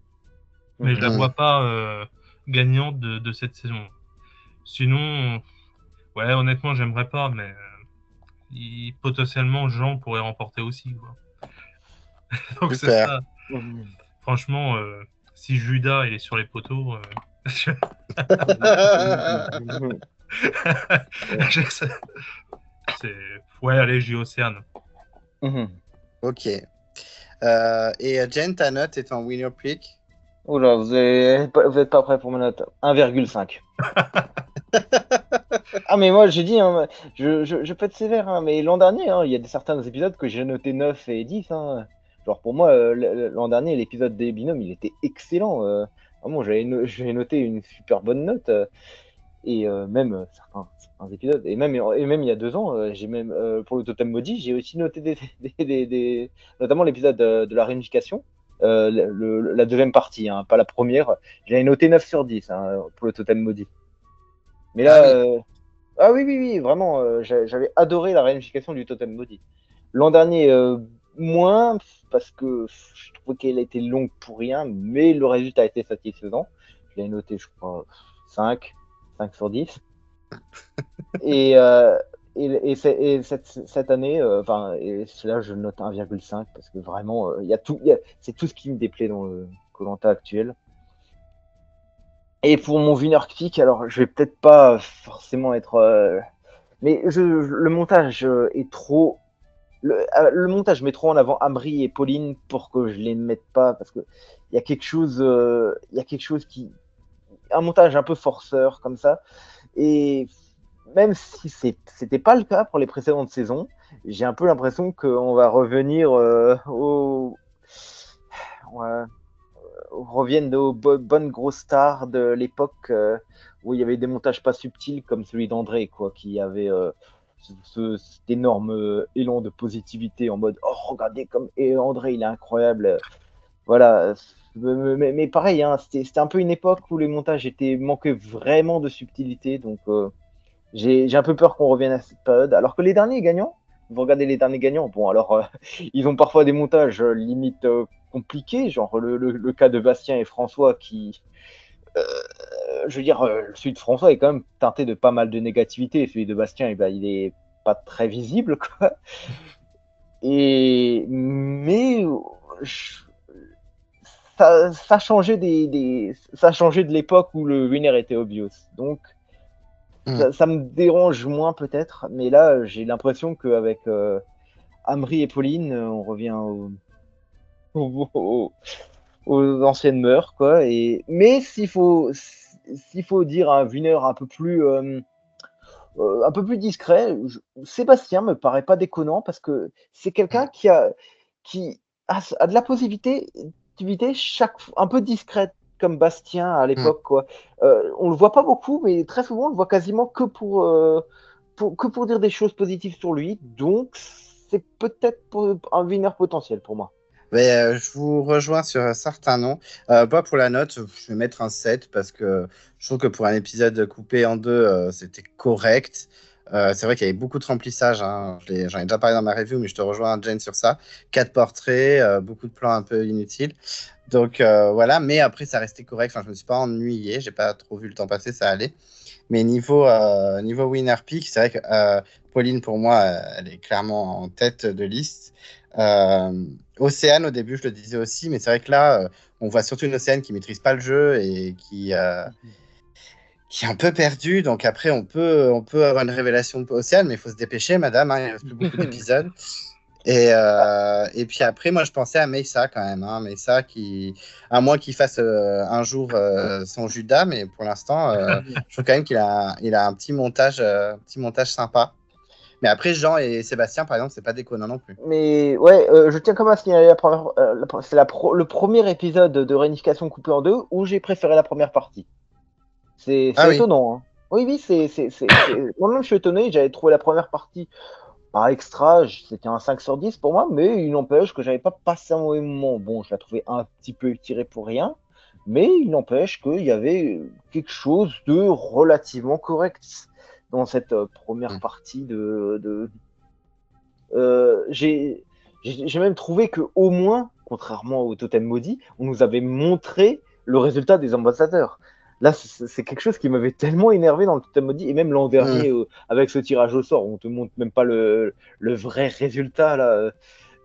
[SPEAKER 3] Mais je la vois pas gagnante de cette saison. Sinon, ouais, honnêtement, j'aimerais pas, mais potentiellement, Jean pourrait remporter aussi, quoi. Donc c'est ça. Franchement, si Judas il est sur les poteaux, ouais, allez, j'ai Océane.
[SPEAKER 1] Ok. Et Jen, ta note est en winner pick?
[SPEAKER 4] Oula, vous êtes pas prêt pour ma note. 1,5. Ah, mais moi, j'ai dit, hein, je peux être sévère, hein, mais l'an dernier, hein, il y a certains épisodes que j'ai noté 9 et 10. Hein. Genre, pour moi, l'an dernier, l'épisode des binômes, il était excellent. Vraiment, j'ai noté une super bonne note. Et même certains épisodes, et même il y a 2 ans, j'ai même pour le Totem Maudit, j'ai aussi noté notamment l'épisode de la réunification, la deuxième partie, hein, pas la première. J'avais noté 9 sur 10 hein, pour le Totem Maudit. Mais là,
[SPEAKER 1] Ah oui.
[SPEAKER 4] ah oui, oui, oui, vraiment, j'avais adoré la réunification du Totem Maudit. L'an dernier, moins, parce que je trouvais qu'elle était longue pour rien, mais le résultat a été satisfaisant. Je l'ai noté, je crois, 5 sur 10. Et, cette année, là, je note 1,5 parce que vraiment, c'est tout ce qui me déplaît dans le Koh-Lanta actuel. Et pour mon winner pick, alors je vais peut-être pas forcément être. Mais le montage est trop. Le montage met trop en avant Amri et Pauline pour que je les mette pas parce que il y a quelque chose qui. Un montage un peu forceur comme ça. Et même si c'était pas le cas pour les précédentes saisons, j'ai un peu l'impression qu'on va revenir reviennent aux bonnes grosses stars de l'époque où il y avait des montages pas subtils comme celui d'André, quoi, qui avait cet énorme élan de positivité en mode oh regardez comme et André il est incroyable, voilà. Mais pareil, hein, c'était un peu une époque où les montages manquaient vraiment de subtilité, donc j'ai un peu peur qu'on revienne à cette période. Alors que les derniers gagnants, vous regardez les derniers gagnants, bon alors ils ont parfois des montages limite compliqués, genre le cas de Bastien et François qui, je veux dire, celui de François est quand même teinté de pas mal de négativité, celui de Bastien, eh ben, il est pas très visible, quoi. Mais ça changeait ça changeait de l'époque où le winner était obvious. Donc ça me dérange moins peut-être, mais là j'ai l'impression qu'avec Amri et Pauline, on revient aux anciennes mœurs, quoi. Mais s'il faut dire un winner un peu plus discret, Sébastien me paraît pas déconnant parce que c'est quelqu'un qui a de la positivité un peu discrète comme Bastien à l'époque, quoi. On le voit pas beaucoup, mais très souvent on le voit quasiment que pour dire des choses positives sur lui. Donc c'est peut-être un winner potentiel pour moi.
[SPEAKER 1] Mais, je vous rejoins sur un certain nom. Pas pour la note, je vais mettre un 7 parce que je trouve que pour un épisode coupé en deux, c'était correct. C'est vrai qu'il y avait beaucoup de remplissage, hein. J'en ai déjà parlé dans ma review, mais je te rejoins, Jane, sur ça. 4 portraits, beaucoup de plans un peu inutiles. Donc voilà, mais après, ça restait correct. Enfin, je ne me suis pas ennuyé, j'ai pas trop vu le temps passer, ça allait. Mais niveau winner pick, c'est vrai que Pauline, pour moi, elle est clairement en tête de liste. Océane, au début, je le disais aussi, mais c'est vrai que là, on voit surtout une Océane qui maîtrise pas le jeu et qui est un peu perdue. Donc après, on peut avoir une révélation de Océane, mais il faut se dépêcher, madame, hein, il reste plus beaucoup d'épisodes. Et puis après, moi, je pensais à Meysa quand même. Hein, Meysa à moins qu'il fasse un jour son Judas, mais pour l'instant, je trouve quand même qu'il a un petit montage sympa. Mais après, Jean et Sébastien, par exemple, c'est pas déconnant non plus.
[SPEAKER 4] Mais ouais, je tiens quand même à signaler c'est le premier épisode de réunification coupé en deux où j'ai préféré la première partie. C'est étonnant. Hein. Oui, moi-même, je suis étonné. J'avais trouvé la première partie pas extra. C'était un 5 sur 10 pour moi, mais il n'empêche que j'avais pas passé un mauvais moment. Bon, je la trouvais un petit peu étirée pour rien, mais il n'empêche qu'il y avait quelque chose de relativement correct dans cette première partie j'ai même trouvé que au moins, contrairement au Totem Maudit, on nous avait montré le résultat des ambassadeurs. Là, c'est quelque chose qui m'avait tellement énervé dans le Totem Maudit, et même l'an dernier, avec ce tirage au sort, on te montre même pas le vrai résultat. Là,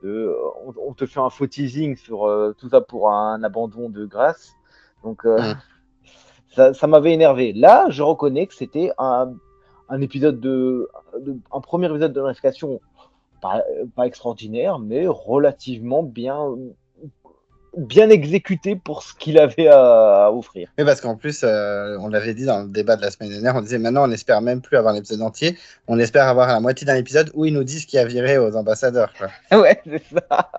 [SPEAKER 4] on te fait un faux teasing sur tout ça pour un abandon de grâce. Donc, ça m'avait énervé. Là, je reconnais que c'était un épisode un premier épisode de l'unification pas extraordinaire, mais relativement bien exécuté pour ce qu'il avait à offrir.
[SPEAKER 1] Oui, parce qu'en plus, on l'avait dit dans le débat de la semaine dernière, on disait maintenant on n'espère même plus avoir l'épisode entier, on espère avoir la moitié d'un épisode où ils nous disent ce qui a viré aux ambassadeurs. Quoi.
[SPEAKER 4] Ouais, c'est ça.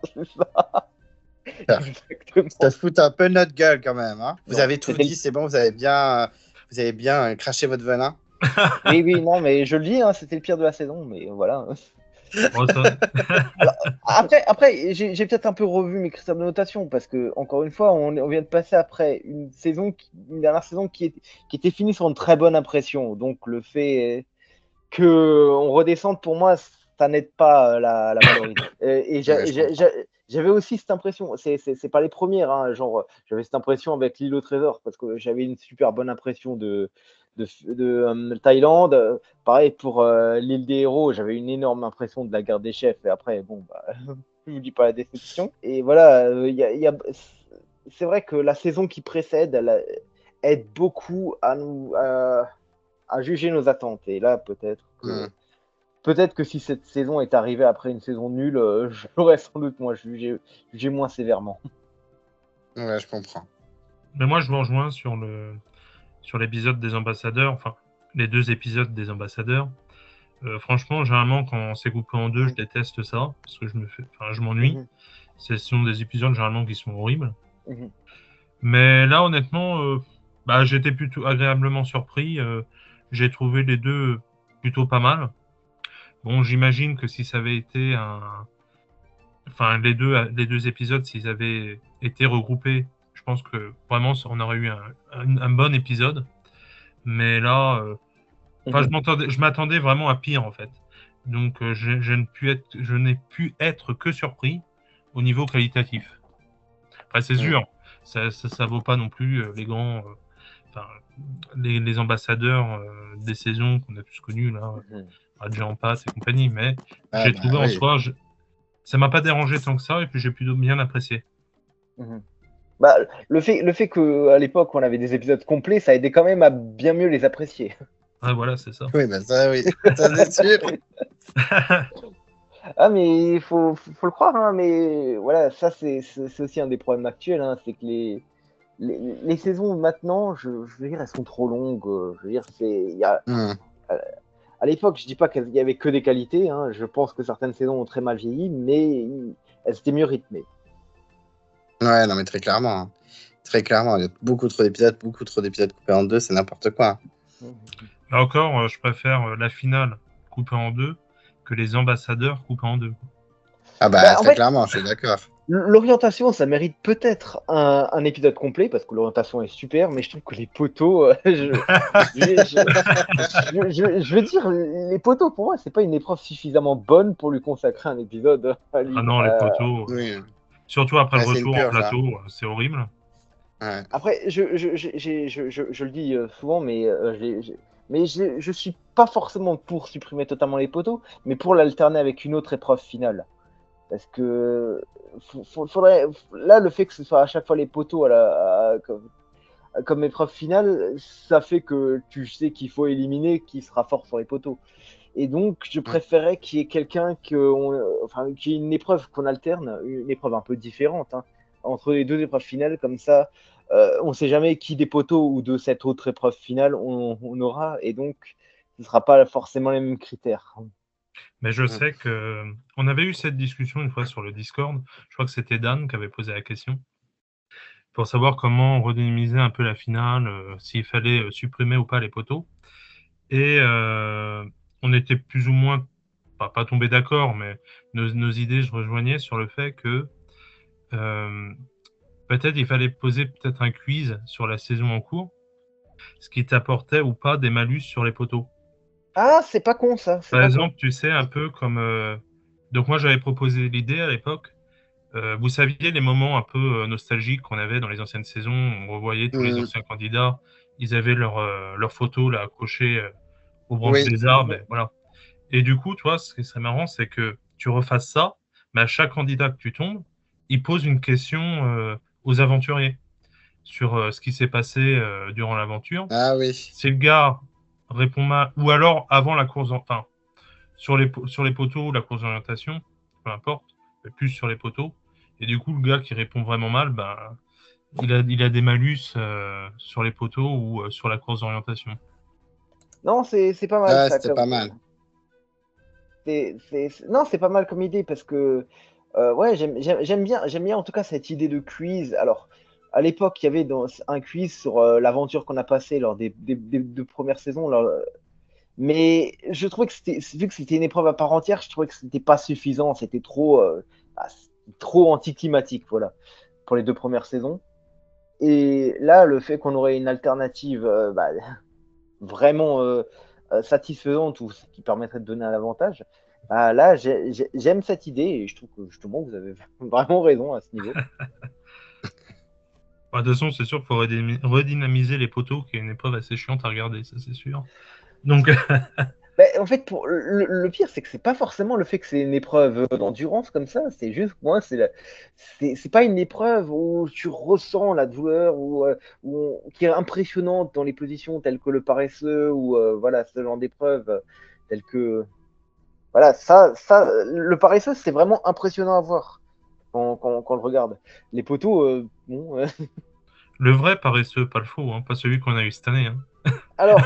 [SPEAKER 1] Exactement. Ça se fout un peu notre gueule quand même. Hein. Vous avez tout dit, c'est bon, vous avez bien Vous avez bien craché votre venin.
[SPEAKER 4] Oui, oui, non, mais je le dis, hein, c'était le pire de la saison, mais voilà.
[SPEAKER 3] Bon, ça-
[SPEAKER 4] Après, j'ai peut-être un peu revu mes critères de notation parce que, encore une fois, on vient de passer après une dernière saison qui était finie sur une très bonne impression. Donc, le fait qu'on redescende, pour moi, ça n'aide pas la majorité. Et
[SPEAKER 1] Ouais, je comprends.
[SPEAKER 4] j'avais aussi cette impression, c'est pas les premières, hein, genre, j'avais cette impression avec l'île au trésor parce que j'avais une super bonne impression de Thaïlande. Pareil pour l'île des héros, j'avais une énorme impression de la guerre des chefs. Et après, bon, bah, je vous dis pas la déception. Et voilà, c'est vrai que la saison qui précède, aide beaucoup à juger nos attentes. Et là,
[SPEAKER 1] Hmm.
[SPEAKER 4] peut-être que si cette saison est arrivée après une saison nulle, j'aurais sans doute jugé moins sévèrement.
[SPEAKER 1] Ouais, je comprends.
[SPEAKER 3] Mais moi, je vous rejoins sur l'épisode des ambassadeurs, enfin, les 2 épisodes des ambassadeurs. Franchement, généralement, quand c'est coupé en 2, je déteste ça, parce que je m'ennuie.
[SPEAKER 4] Mhm,
[SPEAKER 3] Ce sont des épisodes généralement qui sont horribles.
[SPEAKER 4] mhm,
[SPEAKER 3] Mais là, honnêtement, j'étais plutôt agréablement surpris. J'ai trouvé les 2 plutôt pas mal. Bon, j'imagine que si ça avait été enfin, les deux épisodes, s'ils avaient été regroupés, je pense que vraiment, on aurait eu un bon épisode. Mais là, enfin,
[SPEAKER 4] mhm,
[SPEAKER 3] je m'attendais vraiment à pire, en fait. Donc, je n'ai pu être que surpris au niveau qualitatif. Enfin, c'est
[SPEAKER 1] Hmm.
[SPEAKER 3] sûr, ça vaut pas non plus les enfin, les ambassadeurs des saisons qu'on a tous connus, là,
[SPEAKER 4] mhm.
[SPEAKER 3] Adji Ampas et compagnie, mais
[SPEAKER 1] Ah
[SPEAKER 3] j'ai
[SPEAKER 1] bah
[SPEAKER 3] trouvé en
[SPEAKER 1] oui.
[SPEAKER 3] soi, ça m'a pas dérangé tant que ça, et puis j'ai plutôt bien apprécié.
[SPEAKER 4] Mhm. Bah, le fait qu'à l'époque, on avait des épisodes complets, ça aidait quand même à bien mieux les apprécier.
[SPEAKER 3] Ah, voilà, c'est ça.
[SPEAKER 1] Oui, bah ça oui. Ça c'est sûr.
[SPEAKER 4] Ah, mais il faut le croire, hein, mais voilà, ça, c'est aussi un des problèmes actuels, hein, c'est que les saisons maintenant, je veux dire, elles sont trop longues. Je veux dire,
[SPEAKER 1] Hmm.
[SPEAKER 4] à l'époque, je dis pas qu'il y avait que des qualités, hein, je pense que certaines saisons ont très mal vieilli, mais elles étaient mieux rythmées.
[SPEAKER 1] Ouais, non mais très clairement. Hein. Très clairement, il y a beaucoup trop d'épisodes coupés en 2, c'est n'importe quoi.
[SPEAKER 3] Là encore, je préfère la finale coupée en 2 que les ambassadeurs coupés en 2.
[SPEAKER 1] Ah bah
[SPEAKER 4] Bah, en
[SPEAKER 1] très
[SPEAKER 4] fait,
[SPEAKER 1] clairement, je suis d'accord.
[SPEAKER 4] l'orientation, ça mérite peut-être un épisode complet parce que l'orientation est super, mais je trouve que les poteaux, je veux dire, les poteaux pour moi, c'est pas une épreuve suffisamment bonne pour lui consacrer un épisode à
[SPEAKER 3] Ah
[SPEAKER 4] lui.
[SPEAKER 3] non, les poteaux,
[SPEAKER 1] Oui.
[SPEAKER 3] surtout après le
[SPEAKER 1] Ouais, c'est une
[SPEAKER 3] retour en
[SPEAKER 1] purge. Hein.
[SPEAKER 3] plateau, c'est horrible.
[SPEAKER 1] Ouais.
[SPEAKER 4] Après, je le dis souvent, mais je suis pas forcément pour supprimer totalement les poteaux, mais pour l'alterner avec une autre épreuve finale. Parce que faudrait, là, le fait que ce soit à chaque fois les poteaux comme épreuve finale, ça fait que tu sais qu'il faut éliminer qui sera fort sur les poteaux. Et donc, je
[SPEAKER 1] Hmm.
[SPEAKER 4] préférais qu'il y ait quelqu'un enfin, qu'il y ait une épreuve qu'on alterne, une épreuve un peu différente, hein, entre les 2 épreuves finales, comme ça, on ne sait jamais qui des poteaux ou de cette autre épreuve finale on aura, et donc, ce ne sera pas forcément les mêmes critères.
[SPEAKER 3] Mais je
[SPEAKER 1] Hmm.
[SPEAKER 3] sais que on avait eu cette discussion une fois sur le Discord. Je crois que c'était Dan qui avait posé la question pour savoir comment redynamiser un peu la finale, s'il fallait supprimer ou pas les poteaux. Et on était plus ou moins, pas tombé d'accord, mais nos idées se rejoignaient sur le fait que euh, peut-être il fallait poser peut-être un quiz sur la saison en cours, ce qui t'apportait ou pas des malus sur les poteaux.
[SPEAKER 4] Ah, c'est pas con ça, c'est
[SPEAKER 3] Par
[SPEAKER 4] pas con.
[SPEAKER 3] exemple, tu sais, un peu comme... Donc moi, j'avais proposé l'idée à l'époque. Vous saviez les moments un peu nostalgiques qu'on avait dans les anciennes saisons. On revoyait tous les
[SPEAKER 1] Hmm.
[SPEAKER 3] anciens candidats. Ils avaient leur photo là, accrochée aux branches
[SPEAKER 1] Oui.
[SPEAKER 3] des arbres.
[SPEAKER 4] Mhm.
[SPEAKER 3] Et voilà. Et du coup, toi, ce qui serait marrant, c'est que tu refasses ça, mais à chaque candidat que tu tombes, il pose une question aux aventuriers sur ce qui s'est passé durant l'aventure.
[SPEAKER 1] Ah oui.
[SPEAKER 3] Si le gars répond mal, ou alors avant la course, enfin, sur les poteaux ou la course d'orientation, peu importe, mais plus sur les poteaux. Et du coup, le gars qui répond vraiment mal, ben, il a des malus sur les poteaux ou sur la course d'orientation.
[SPEAKER 4] Non, c'est pas mal
[SPEAKER 1] Ah,
[SPEAKER 4] ça.
[SPEAKER 1] c'était pas mal.
[SPEAKER 4] Non, c'est pas mal comme idée parce que ouais, j'aime bien en tout cas cette idée de quiz. Alors, à l'époque, il y avait un quiz sur l'aventure qu'on a passée lors des 2 premières saisons. Mais je trouvais que vu que c'était une épreuve à part entière, je trouvais que c'était pas suffisant. C'était trop anticlimatique, voilà, pour les 2 premières saisons. Et là, le fait qu'on aurait une alternative vraiment satisfaisante ou qui permettrait de donner un avantage, là, j'aime cette idée et je trouve que justement, vous avez vraiment raison à ce niveau.
[SPEAKER 3] De toute façon, c'est sûr qu'il faut redynamiser les poteaux, qui est une épreuve assez chiante à regarder, ça c'est sûr. Donc,
[SPEAKER 4] En fait, le pire, c'est que c'est pas forcément le fait que c'est une épreuve d'endurance comme ça. C'est juste, moi, c'est pas une épreuve où tu ressens la douleur ou qui est impressionnante dans les positions telles que le paresseux ou voilà, ce genre d'épreuve telles que. Voilà, le paresseux, c'est vraiment impressionnant à voir quand on le regarde. Les poteaux, bon.
[SPEAKER 3] le vrai paresseux, pas le faux, hein, pas celui qu'on a eu cette année. Hein.
[SPEAKER 4] Alors,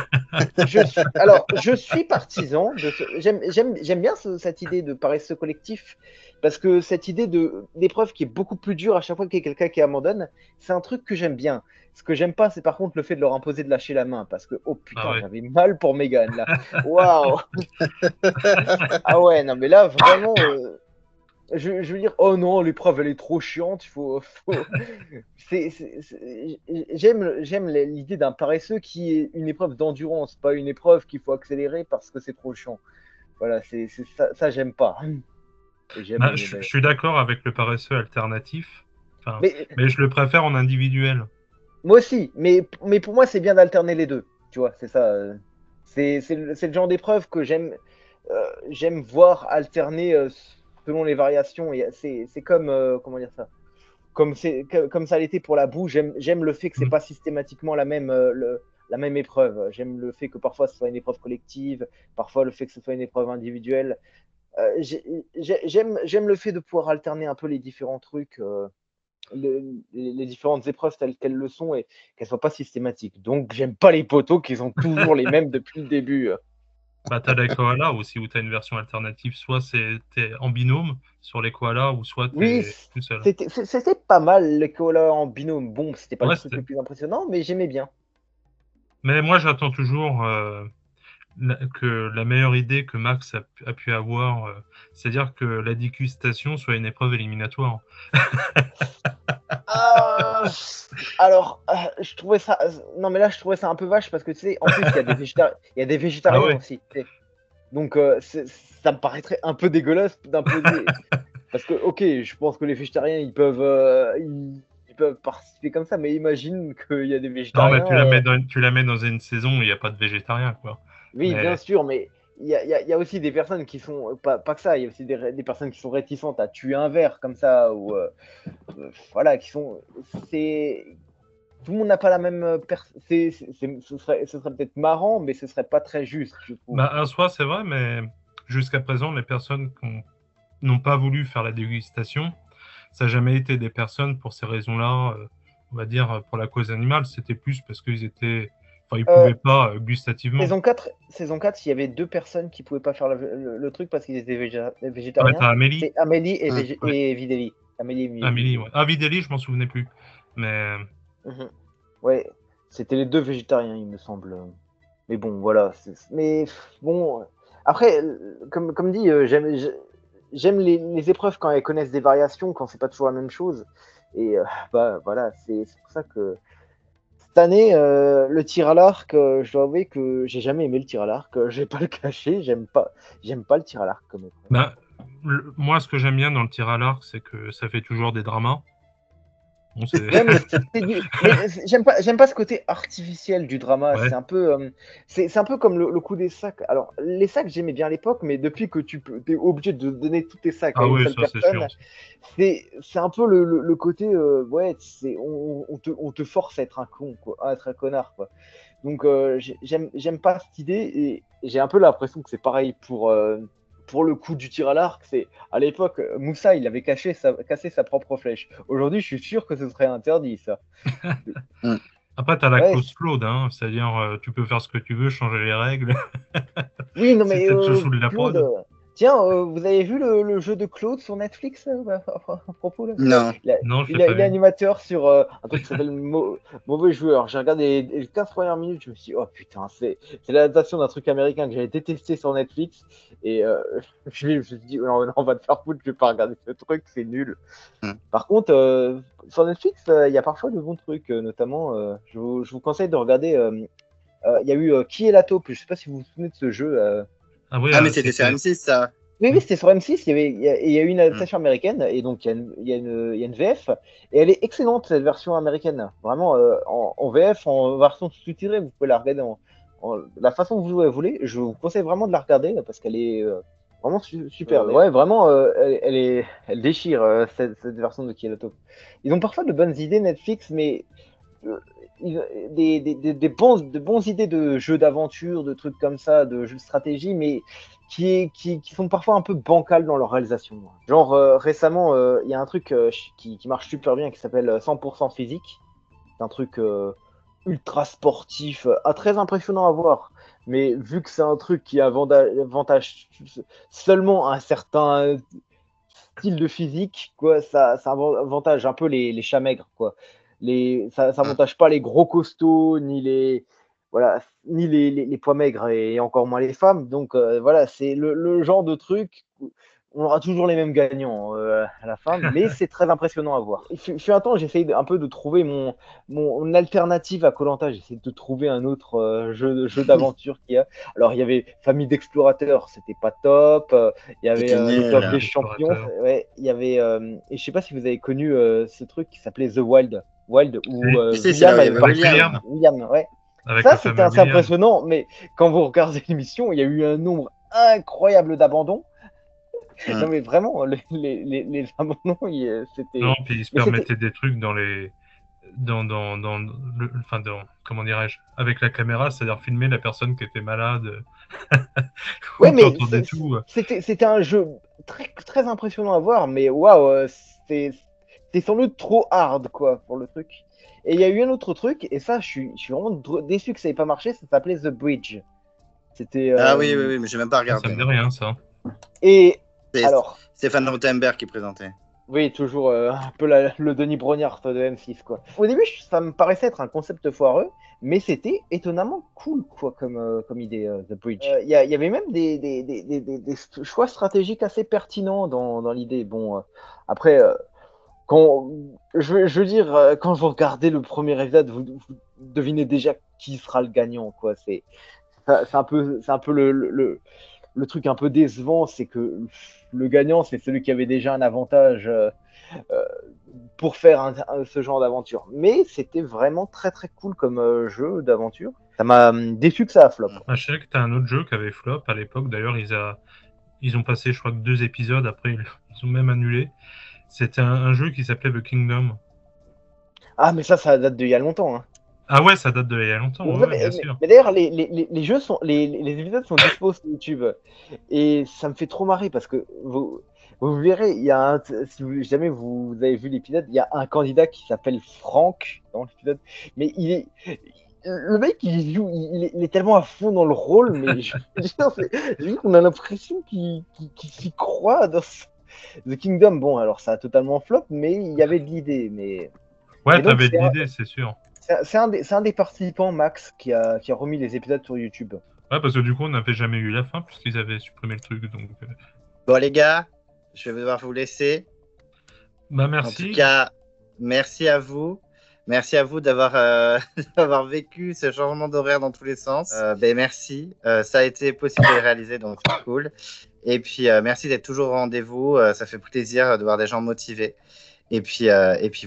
[SPEAKER 4] je suis partisan j'aime bien cette idée de paresseux collectif parce que cette idée d'épreuve qui est beaucoup plus dure à chaque fois qu'il y a quelqu'un qui abandonne, c'est un truc que j'aime bien. Ce que j'aime pas, c'est par contre le fait de leur imposer de lâcher la main parce que oh putain,
[SPEAKER 3] Ah ouais.
[SPEAKER 4] j'avais mal pour Megan là. Waouh. Ah ouais, non mais là vraiment. Je veux dire, oh non, l'épreuve elle est trop chiante. J'aime l'idée d'un paresseux qui est une épreuve d'endurance, pas une épreuve qu'il faut accélérer parce que c'est trop chiant. Voilà, c'est ça j'aime pas. Et j'aime
[SPEAKER 3] Je suis d'accord avec le paresseux alternatif,
[SPEAKER 4] mais
[SPEAKER 3] mais je le préfère en individuel.
[SPEAKER 4] moi aussi, mais pour moi c'est bien d'alterner les deux. Tu vois, c'est ça. C'est le genre d'épreuve que j'aime voir alterner selon les variations. Et c'est comme comment dire ça. Comme ça l'était pour la boue, j'aime le fait que c'est pas systématiquement la même épreuve. J'aime le fait que parfois ce soit une épreuve collective, parfois le fait que ce soit une épreuve individuelle. J'aime le fait de pouvoir alterner un peu les différents trucs, les différentes épreuves telles qu'elles le sont et qu'elles soient pas systématiques. Donc j'aime pas les poteaux qui sont toujours les mêmes depuis le début.
[SPEAKER 3] T'as les koalas aussi où t'as une version alternative, soit t'es en binôme sur les koalas ou soit
[SPEAKER 4] Oui,
[SPEAKER 3] t'es tout seul.
[SPEAKER 4] c'était pas mal les koalas en binôme. Bon, c'était pas
[SPEAKER 3] Ouais,
[SPEAKER 4] le truc le plus impressionnant, mais j'aimais bien.
[SPEAKER 3] mais moi j'attends toujours que la meilleure idée que Max a pu avoir, c'est-à-dire que la dégustation soit une épreuve éliminatoire.
[SPEAKER 4] Alors, je trouvais ça. Non, mais là, je trouvais ça un peu vache parce que tu sais, en plus, il y a des végétariens
[SPEAKER 3] Ah ouais.
[SPEAKER 4] aussi. Tu sais. Donc, ça me paraîtrait un peu dégueulasse d'imposer. Parce que, ok, je pense que les végétariens, ils peuvent participer comme ça, mais imagine qu'il y a des
[SPEAKER 3] Non,
[SPEAKER 4] végétariens.
[SPEAKER 3] mais tu la mets dans une saison où il n'y a pas de végétariens, quoi.
[SPEAKER 4] Oui, bien
[SPEAKER 3] Mais
[SPEAKER 4] sûr, mais il y a aussi des personnes qui sont. Pas que ça, il y a aussi des personnes qui sont réticentes à tuer un verre comme ça, ou. Voilà, qui sont. C'est. Tout le monde n'a pas la même. Ce serait peut-être marrant, mais ce serait pas très juste, je trouve.
[SPEAKER 3] à soi, c'est vrai, mais jusqu'à présent, les personnes n'ont pas voulu faire la dégustation, ça n'a jamais été des personnes pour ces raisons-là, on va dire, pour la cause animale. C'était plus parce qu'ils étaient. Enfin, ils pouvaient pas gustativement.
[SPEAKER 4] Saison 4, il y avait 2 personnes qui pouvaient pas faire le truc parce qu'ils étaient
[SPEAKER 3] Ouais,
[SPEAKER 4] végétariens.
[SPEAKER 3] t'as Amélie.
[SPEAKER 4] C'est Amélie
[SPEAKER 3] Ouais.
[SPEAKER 4] et Videli.
[SPEAKER 3] Amélie, ouais. Ah, Videli, je m'en souvenais plus. Mais
[SPEAKER 4] Mhm. Ouais, c'était les 2 végétariens, il me semble. Mais bon, voilà. Mais bon, après, comme dit, j'aime les épreuves quand elles connaissent des variations, quand c'est pas toujours la même chose. Et voilà, c'est pour ça que cette année, le tir à l'arc, je dois avouer que j'ai jamais aimé le tir à l'arc. Je vais pas le cacher, j'aime pas le tir à l'arc comme épreuve.
[SPEAKER 3] moi, ce que j'aime bien dans le tir à l'arc, c'est que ça fait toujours des dramas. Bon,
[SPEAKER 4] Ouais, mais j'aime pas ce côté artificiel du drama.
[SPEAKER 3] Ouais.
[SPEAKER 4] C'est un peu comme le coup des sacs. Alors, les sacs, j'aimais bien à l'époque, mais depuis que t'es obligé de donner tous tes sacs à une seule
[SPEAKER 3] Ça, c'est
[SPEAKER 4] personne,
[SPEAKER 3] chiant.
[SPEAKER 4] c'est un peu le côté, ouais, on te force à être un con, quoi, à être un connard, quoi. Donc, j'aime pas cette idée et j'ai un peu l'impression que c'est pareil pour le coup du tir à l'arc. C'est à l'époque, Moussa, il avait cassé sa propre flèche. Aujourd'hui, je suis sûr que ce serait interdit, ça.
[SPEAKER 3] Après, tu as la
[SPEAKER 4] Ouais,
[SPEAKER 3] clause Claude, hein, c'est-à-dire tu peux faire ce que tu veux, changer les règles.
[SPEAKER 4] oui, non,
[SPEAKER 3] C'est
[SPEAKER 4] mais
[SPEAKER 3] peut-être sous la prod.
[SPEAKER 4] Tiens, vous avez vu le jeu de Claude sur Netflix à propos là?
[SPEAKER 1] Non.
[SPEAKER 3] Non,
[SPEAKER 4] Il est animateur sur un truc qui s'appelle Mauvais Joueur. J'ai regardé les 15 premières minutes, je me suis dit, oh putain, c'est l'adaptation d'un truc américain que j'avais détesté sur Netflix. Et je me suis dit, non, on va te faire foutre, je vais pas regarder ce truc, c'est nul. Par contre, sur Netflix, il y a parfois de bons trucs, notamment, je vous conseille de regarder. Il y a eu Qui est la taupe? Je sais pas si vous vous souvenez de ce jeu.
[SPEAKER 3] Ah oui,
[SPEAKER 1] mais c'était sur M6, ça.
[SPEAKER 4] Oui, c'était sur M6, il y a eu une adaptation américaine, et donc il y a une VF, et elle est excellente, cette version américaine. Vraiment, en VF, en version sous-titrée, vous pouvez la regarder la façon que vous voulez. Je vous conseille vraiment de la regarder, parce qu'elle est vraiment super. Ouais, vraiment, elle déchire, cette version de Qui est la taupe. Ils ont parfois de bonnes idées, Netflix, mais de bons idées de jeux d'aventure, de trucs comme ça, de jeux de stratégie, mais qui sont parfois un peu bancales dans leur réalisation. Genre, récemment, il y a un truc qui marche super bien qui s'appelle 100% physique. C'est un truc ultra sportif, très impressionnant à voir. Mais vu que c'est un truc qui avantage seulement un certain style de physique, quoi, ça avantage un peu les chats maigres, quoi. Ça avantage pas les gros costauds, ni les poids maigres et encore moins les femmes. Donc voilà, c'est le genre de truc. On aura toujours les mêmes gagnants à la fin, mais c'est très impressionnant à voir. Il fut un temps, j'essayais un peu de trouver mon alternative à Koh-Lanta. J'essayais de trouver un autre jeu d'aventure qu'il y a. Alors, il y avait Famille d'explorateurs, c'était pas top. Il y avait le Club des champions. Ouais, il y avait, et je sais pas si vous avez connu ce truc qui s'appelait The Wild où William, ouais. Ça, c'était assez impressionnant, mais quand vous regardez l'émission, il y a eu un nombre incroyable d'abandons. Non, mais vraiment, les abandons, c'était.
[SPEAKER 3] Non, puis ils se permettaient des trucs comment dirais-je, avec la caméra, c'est-à-dire filmer la personne qui était malade.
[SPEAKER 4] Ouais, mais c'était un jeu très, très impressionnant à voir, mais waouh, c'est sans doute trop hard, quoi, pour le truc. Et il y a eu un autre truc, et ça, je suis vraiment déçu que ça n'ait pas marché, ça s'appelait The Bridge. C'était.
[SPEAKER 1] Ah oui, mais j'ai même pas regardé.
[SPEAKER 3] Ça me dit rien, ça.
[SPEAKER 4] Et alors.
[SPEAKER 1] Stéphane Rothenberg qui présentait.
[SPEAKER 4] Oui, toujours un peu le Denis Brognard de M6, quoi. Au début, ça me paraissait être un concept foireux, mais c'était étonnamment cool, quoi, comme idée, The Bridge. Il y avait même des choix stratégiques assez pertinents dans l'idée. Bon, après, je veux dire, quand vous regardez le premier épisode, vous devinez déjà qui sera le gagnant, quoi. C'est un peu le truc un peu décevant, c'est que le gagnant, c'est celui qui avait déjà un avantage pour faire ce genre d'aventure. Mais c'était vraiment très très cool comme jeu d'aventure. Ça m'a déçu que ça a flop.
[SPEAKER 3] Je sais que tu as un autre jeu qui avait flop à l'époque. D'ailleurs, ils ont passé, je crois, que 2 épisodes. Après, ils ont même annulé. C'était un jeu qui s'appelait The Kingdom.
[SPEAKER 4] Ah, mais ça date d'il y a longtemps. Hein.
[SPEAKER 3] Ah ouais, ça date d'il y a longtemps, bien sûr.
[SPEAKER 4] Mais d'ailleurs, les jeux les épisodes sont dispo sur YouTube. Et ça me fait trop marrer parce que vous verrez, si jamais vous avez vu l'épisode, il y a un candidat qui s'appelle Franck dans l'épisode. Mais le mec, il est tellement à fond dans le rôle, mais j'ai vu qu'on a l'impression qu'il s'y croit dans The Kingdom. Bon, alors ça a totalement flop, mais il y avait de l'idée.
[SPEAKER 3] Ouais, t'avais de l'idée, c'est sûr.
[SPEAKER 4] C'est un des participants, Max, qui a remis les épisodes sur YouTube.
[SPEAKER 3] Ouais, parce que du coup, on n'avait jamais eu la fin, puisqu'ils avaient supprimé le truc. Donc...
[SPEAKER 1] Bon, les gars, je vais devoir vous laisser.
[SPEAKER 3] Bah, merci.
[SPEAKER 1] En tout cas, merci à vous. Merci à vous d'avoir vécu ce changement d'horaire dans tous les sens. Merci. Ça a été possible de le réaliser, donc c'est cool. Et puis, merci d'être toujours au rendez-vous. Ça fait plaisir de voir des gens motivés. Et puis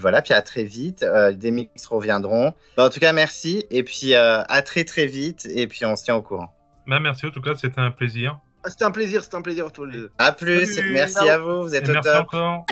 [SPEAKER 1] voilà, puis à très vite. Des mix reviendront. En tout cas, merci. Et puis à très très vite. Et puis on se tient au courant.
[SPEAKER 3] Bah, merci, en tout cas, c'était un plaisir.
[SPEAKER 5] C'était un plaisir tous les deux.
[SPEAKER 1] À plus. Salut. Merci à vous. Vous êtes au top.
[SPEAKER 3] Merci encore.